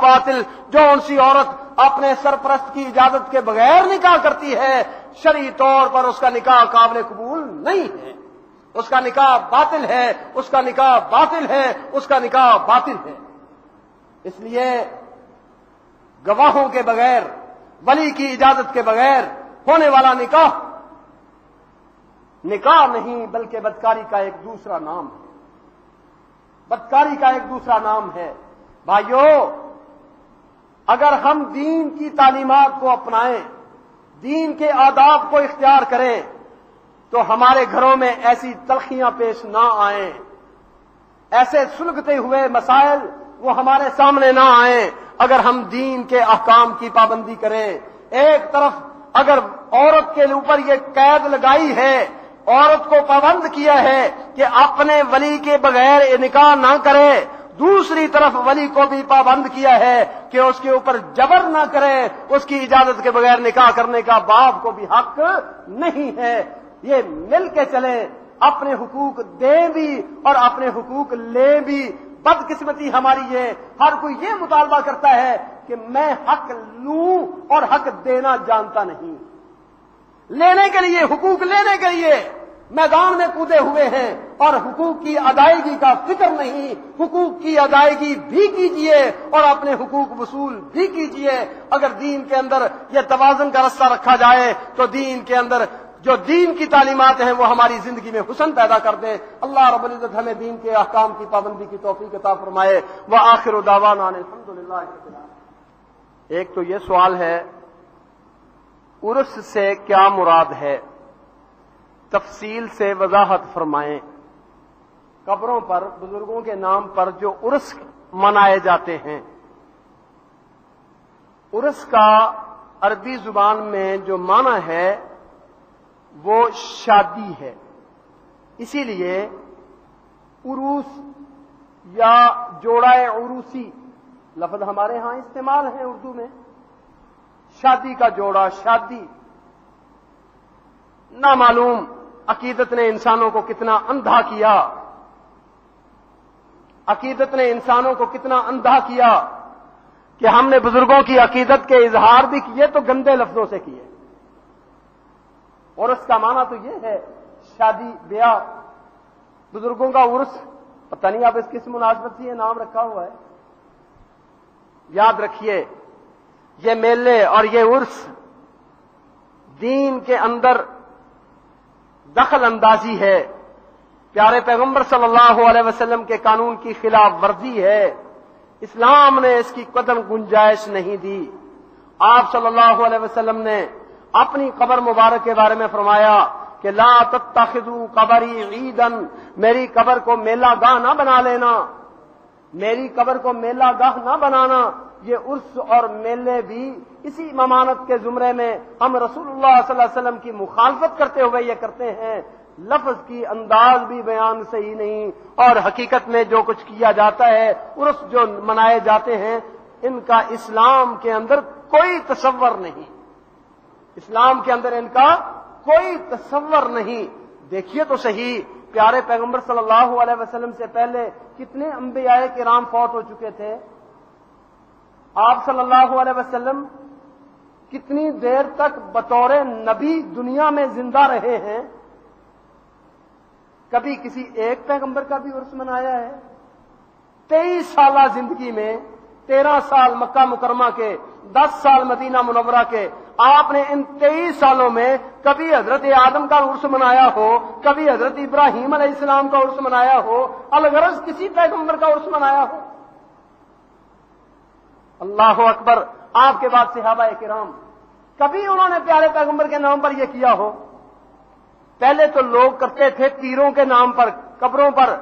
باطل. جو انسی عورت اپنے سرپرست کی اجازت کے بغیر نکاح کرتی ہے شرعی طور پر اس کا نکاح قابل قبول نہیں ہے، اس کا نکاح باطل ہے، اس کا نکاح باطل ہے، اس کا نکاح باطل ہے. اس لیے گواہوں کے بغیر، ولی کی اجازت کے بغیر ہونے والا نکاح نہیں بلکہ بدکاری کا ایک دوسرا نام ہے. بھائیو، اگر ہم دین کی تعلیمات کو اپنائیں، دین کے آداب کو اختیار کریں تو ہمارے گھروں میں ایسی تلخیاں پیش نہ آئیں، ایسے سلگتے ہوئے مسائل وہ ہمارے سامنے نہ آئیں. اگر ہم دین کے احکام کی پابندی کریں، ایک طرف اگر عورت کے اوپر یہ قید لگائی ہے، عورت کو پابند کیا ہے کہ اپنے ولی کے بغیر نکاح نہ کرے، دوسری طرف ولی کو بھی پابند کیا ہے کہ اس کے اوپر جبر نہ کرے، اس کی اجازت کے بغیر نکاح کرنے کا باپ کو بھی حق نہیں ہے. یہ مل کے چلیں، اپنے حقوق دیں بھی اور اپنے حقوق لیں بھی. بدقسمتی ہماری یہ، ہر کوئی یہ مطالبہ کرتا ہے کہ میں حق لوں اور حق دینا جانتا نہیں. لینے کے لیے، حقوق لینے کے لیے میدان میں کودے ہوئے ہیں، اور حقوق کی ادائیگی کا فکر نہیں۔ حقوق کی ادائیگی بھی کیجیے اور اپنے حقوق وصول بھی کیجیے۔ اگر دین کے اندر یہ توازن کا رستہ رکھا جائے تو دین کے اندر جو دین کی تعلیمات ہیں وہ ہماری زندگی میں حسن پیدا کر دیں۔ اللہ رب العزت ہمیں دین کے احکام کی پابندی کی توفیق عطا فرمائے۔ وآخر دعوانا الحمدللہ رب العالمین۔ ایک تو یہ سوال ہے، عرس سے کیا مراد ہے؟ تفصیل سے وضاحت فرمائیں۔ قبروں پر بزرگوں کے نام پر جو عرس منائے جاتے ہیں، عرس کا عربی زبان میں جو معنی ہے وہ شادی ہے، اسی لیے عروس یا جوڑا عروسی لفظ ہمارے ہاں استعمال ہے اردو میں۔ شادی کا جوڑا، شادی۔ نامعلوم عقیدت نے انسانوں کو کتنا اندھا کیا، عقیدت نے انسانوں کو کتنا اندھا کیا کہ ہم نے بزرگوں کی عقیدت کے اظہار بھی کیے تو گندے لفظوں سے کیے۔ اور اس کا معنی تو یہ ہے شادی بیاہ، بزرگوں کا عرس۔ پتہ نہیں آپ اس کس مناسبت سے یہ نام رکھا ہوا ہے۔ یاد رکھیے، یہ میلے اور یہ عرس دین کے اندر دخل اندازی ہے، پیارے پیغمبر صلی اللہ علیہ وسلم کے قانون کی خلاف ورزی ہے۔ اسلام نے اس کی قدم گنجائش نہیں دی۔ آپ صلی اللہ علیہ وسلم نے اپنی قبر مبارک کے بارے میں فرمایا کہ لا تتخذوا قبری عیدا، میری قبر کو میلہ گاہ نہ بنا لینا، میری قبر کو میلہ گاہ نہ بنانا۔ یہ عرس اور میلے بھی اسی ممانت کے زمرے میں ہم رسول اللہ صلی اللہ علیہ وسلم کی مخالفت کرتے ہوئے یہ کرتے ہیں۔ لفظ کی انداز بھی بیان صحیح نہیں، اور حقیقت میں جو کچھ کیا جاتا ہے، عرس جو منائے جاتے ہیں، ان کا اسلام کے اندر کوئی تصور نہیں، اسلام کے اندر ان کا کوئی تصور نہیں۔ دیکھیے تو صحیح، پیارے پیغمبر صلی اللہ علیہ وسلم سے پہلے کتنے انبیاء کرام فوت ہو چکے تھے۔ آپ صلی اللہ علیہ وسلم کتنی دیر تک بطور نبی دنیا میں زندہ رہے ہیں؟ کبھی کسی ایک پیغمبر کا بھی عرس منایا ہے؟ 23 سالہ زندگی میں 13 سال مکہ مکرمہ کے، 10 سال مدینہ منورہ کے، آپ نے ان 23 سالوں میں کبھی حضرت آدم کا عرس منایا ہو، کبھی حضرت ابراہیم علیہ السلام کا عرس منایا ہو، الغرض کسی پیغمبر کا عرس منایا ہو؟ اللہ اکبر۔ آپ کے بعد صحابہ کرام، کبھی انہوں نے پیارے پیغمبر کے نام پر یہ کیا ہو؟ پہلے تو لوگ کرتے تھے پیروں کے نام پر، قبروں پر۔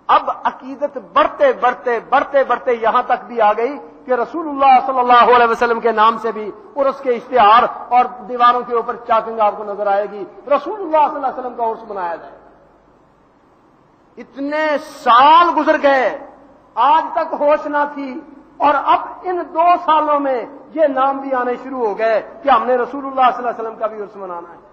اب عقیدت بڑھتے بڑھتے بڑھتے بڑھتے یہاں تک بھی آ گئی کہ رسول اللہ صلی اللہ علیہ وسلم کے نام سے بھی عرس کے اشتہار اور دیواروں کے اوپر چاکنگ آپ کو نظر آئے گی، رسول اللہ صلی اللہ علیہ وسلم کا عرس منایا جائے۔ اتنے سال گزر گئے، آج تک ہوش نہ تھی، اور اب ان 2 سالوں میں یہ نام بھی آنے شروع ہو گئے کہ ہم نے رسول اللہ صلی اللہ علیہ وسلم کا بھی عرس منانا ہے۔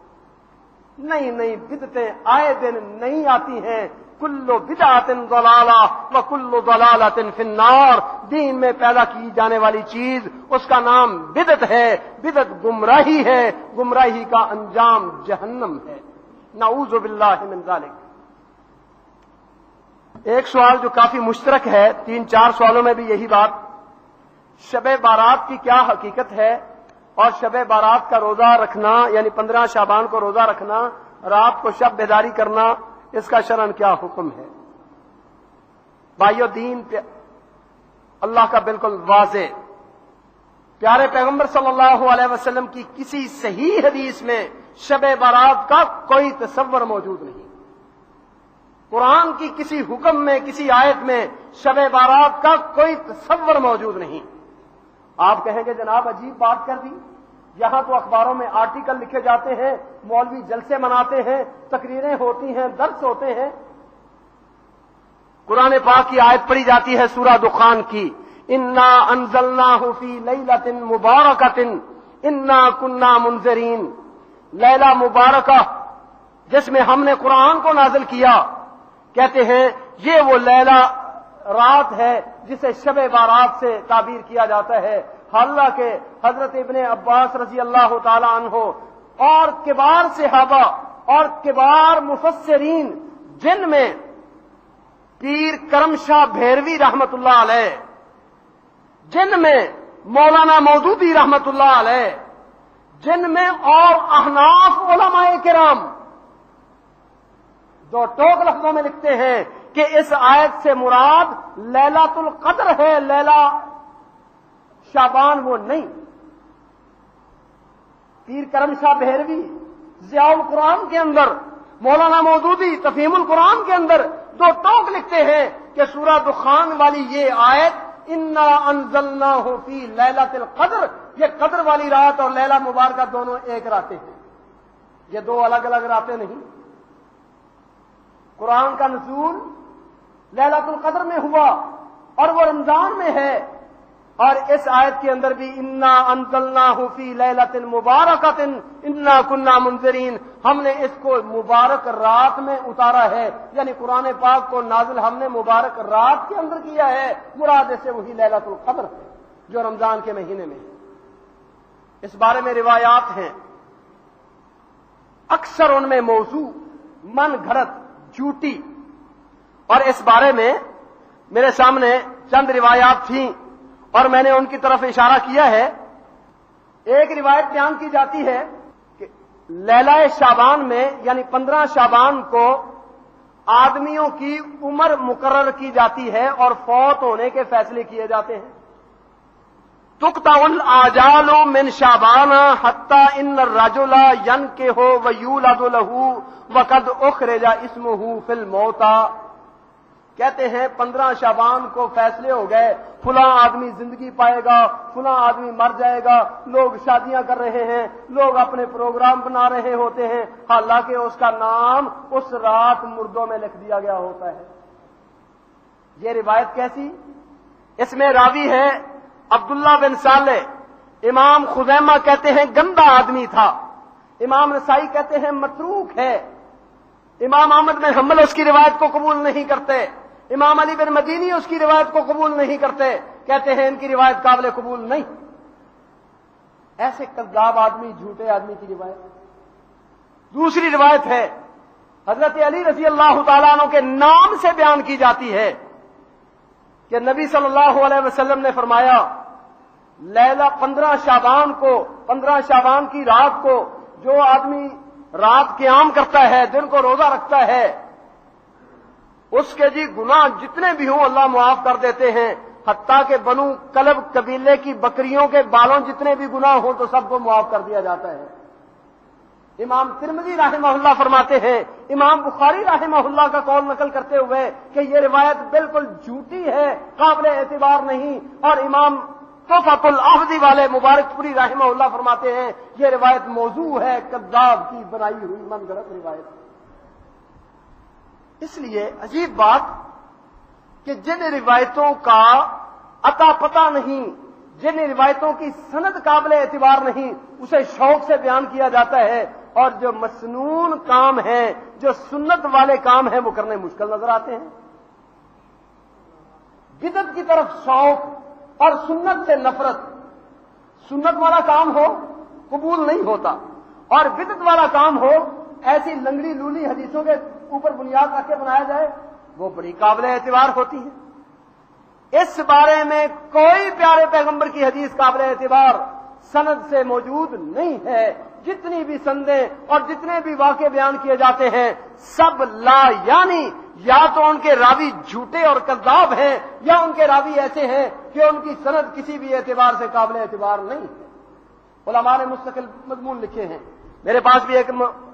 نئی نئی بدعتیں آئے دن نہیں آتی ہیں۔ کل بدعت ضلالہ وکل ضلالۃ فی النار، دین میں پیدا کی جانے والی چیز اس کا نام بدعت ہے، بدعت گمراہی ہے، گمراہی کا انجام جہنم ہے، نعوذ باللہ من ذالک۔ ایک سوال جو کافی مشترک ہے، 3-4 سوالوں میں بھی یہی بات، شب بارات کی کیا حقیقت ہے، اور شب بارات کا روزہ رکھنا یعنی 15 شعبان کو روزہ رکھنا، رات کو شب بیداری کرنا، اس کا شرعاً کیا حکم ہے؟ بھائیو، دین پہ اللہ کا بالکل واضح، پیارے پیغمبر صلی اللہ علیہ وسلم کی کسی صحیح حدیث میں شب بارات کا کوئی تصور موجود نہیں، قرآن کی کسی حکم میں، کسی آیت میں شب بارات کا کوئی تصور موجود نہیں۔ آپ کہیں گے جناب عجیب بات کر دی، یہاں تو اخباروں میں آرٹیکل لکھے جاتے ہیں، مولوی جلسے مناتے ہیں، تقریریں ہوتی ہیں، درس ہوتے ہیں، قرآن پاک کی آیت پڑھی جاتی ہے سورہ دخان کی، انا انزلناہ فی لیلۃ مبارکۃ انا کنا منذرین، لیلہ مبارکہ جس میں ہم نے قرآن کو نازل کیا، کہتے ہیں یہ وہ لیلہ رات ہے جسے شب بارات سے تعبیر کیا جاتا ہے۔ حالانکہ حضرت ابن عباس رضی اللہ تعالی عنہ اور کبار صحابہ اور کبار مفسرین، جن میں پیر کرم شاہ بھیروی رحمت اللہ علیہ، جن میں مولانا مودودی رحمت اللہ علیہ، جن میں اور احناف علماء کرام دو ٹوک لفظوں میں لکھتے ہیں کہ اس آیت سے مراد لیلۃ القدر ہے، لیلہ شعبان وہ نہیں۔ پیر کرم شاہ بھیروی ضیاء القرآن کے اندر، مولانا مودودی تفہیم القرآن کے اندر دو ٹوک لکھتے ہیں کہ سورہ دخان والی یہ آیت انا انزلناہ فی لیلۃ القدر، یہ قدر والی رات اور لیلہ مبارکہ دونوں ایک راتیں ہیں، یہ دو الگ الگ راتیں نہیں۔ قرآن کا نزول لیلۃ القدر میں ہوا اور وہ رمضان میں ہے، اور اس آیت کے اندر بھی انا انزلناہ فی لیلۃ مبارکۃ انا کنا منذرین، ہم نے اس کو مبارک رات میں اتارا ہے، یعنی قرآن پاک کو نازل ہم نے مبارک رات کے اندر کیا ہے، مراد سے وہی لیلۃ القدر ہے جو رمضان کے مہینے میں ہے۔ اس بارے میں روایات ہیں، اکثر ان میں موضوع، من گھڑت، جھوٹی، اور اس بارے میں میرے سامنے چند روایات تھیں اور میں نے ان کی طرف اشارہ کیا ہے۔ ایک روایت بیان کی جاتی ہے کہ لیلہ شعبان میں یعنی 15 شعبان کو آدمیوں کی عمر مقرر کی جاتی ہے اور فوت ہونے کے فیصلے کیے جاتے ہیں۔ تقطع الآجال من شعبان حتی ان الرجل ينکح ویولد له وقد اخرج اسمه فی الموتى، کہتے ہیں 15 شعبان کو فیصلے ہو گئے، فلاں آدمی زندگی پائے گا، فلاں آدمی مر جائے گا، لوگ شادیاں کر رہے ہیں، لوگ اپنے پروگرام بنا رہے ہوتے ہیں، حالانکہ اس کا نام اس رات مردوں میں لکھ دیا گیا ہوتا ہے۔ یہ روایت کیسی؟ اس میں راوی ہے عبداللہ بن صالح، امام خزیمہ کہتے ہیں گندا آدمی تھا، امام نسائی کہتے ہیں متروک ہے، امام احمد بن حنبل اس کی روایت کو قبول نہیں کرتے، امام علی بن مدینی اس کی روایت کو قبول نہیں کرتے، کہتے ہیں ان کی روایت قابل قبول نہیں۔ ایسے کذاب آدمی، جھوٹے آدمی کی روایت۔ دوسری روایت ہے حضرت علی رضی اللہ تعالیٰ عنہ کے نام سے بیان کی جاتی ہے کہ نبی صلی اللہ علیہ وسلم نے فرمایا لیلہ 15 شعبان کو، 15 شعبان کی رات کو جو آدمی رات قیام کرتا ہے، دن کو روزہ رکھتا ہے، اس کے جی گناہ جتنے بھی ہوں اللہ معاف کر دیتے ہیں، حتیٰ کہ بنو کلب قبیلے کی بکریوں کے بالوں جتنے بھی گناہ ہوں تو سب کو معاف کر دیا جاتا ہے۔ امام ترمذی رحمہ اللہ فرماتے ہیں، امام بخاری رحمہ اللہ کا قول نقل کرتے ہوئے کہ یہ روایت بالکل جھوٹی ہے، قابل اعتبار نہیں، اور امام تحفۃ الاحوذی والے مبارک پوری رحمہ اللہ فرماتے ہیں یہ روایت موضوع ہے، کذاب کی بنائی ہوئی من گھڑت روایت۔ اس لیے عجیب بات کہ جن روایتوں کا عطا پتہ نہیں، جن روایتوں کی سند قابل اعتبار نہیں، اسے شوق سے بیان کیا جاتا ہے، اور جو مسنون کام ہیں، جو سنت والے کام ہیں، وہ کرنے مشکل نظر آتے ہیں۔ بدعت کی طرف شوق اور سنت سے نفرت، سنت والا کام ہو قبول نہیں ہوتا، اور بدعت والا کام ہو ایسی لنگڑی لولی حدیثوں کے اوپر بنیاد رکھ کے بنایا جائے، وہ بڑی قابل اعتبار ہوتی ہے۔ اس بارے میں کوئی پیارے پیغمبر کی حدیث قابل اعتبار سند سے موجود نہیں ہے، جتنی بھی سندیں اور جتنے بھی واقعے بیان کیے جاتے ہیں سب لا، یعنی یا تو ان کے راوی جھوٹے اور کذاب ہیں یا ان کے راوی ایسے ہیں کہ ان کی سند کسی بھی اعتبار سے قابل اعتبار نہیں ہے۔ علماء نے مستقل مضمون لکھے ہیں، میرے پاس بھی ایک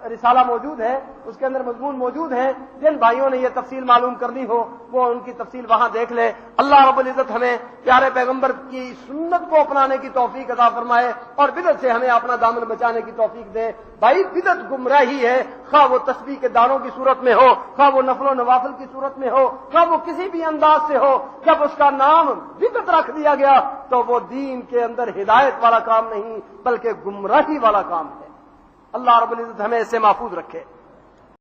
رسالہ موجود ہے، اس کے اندر مضمون موجود ہیں، جن بھائیوں نے یہ تفصیل معلوم کرنی ہو وہ ان کی تفصیل وہاں دیکھ لے۔ اللہ رب العزت ہمیں پیارے پیغمبر کی سنت کو اپنانے کی توفیق عطا فرمائے اور بدعت سے ہمیں اپنا دامن بچانے کی توفیق دے۔ بھائی بدعت گمراہی ہے، خواہ وہ تسبیح کے دانوں کی صورت میں ہو، خواہ وہ نفل و نوافل کی صورت میں ہو، خواہ وہ کسی بھی انداز سے ہو، جب اس کا نام بدعت رکھ دیا گیا تو وہ دین کے اندر ہدایت والا کام نہیں بلکہ گمراہی والا کام ہے۔ اللہ رب العزت ہمیں اس سے محفوظ رکھے۔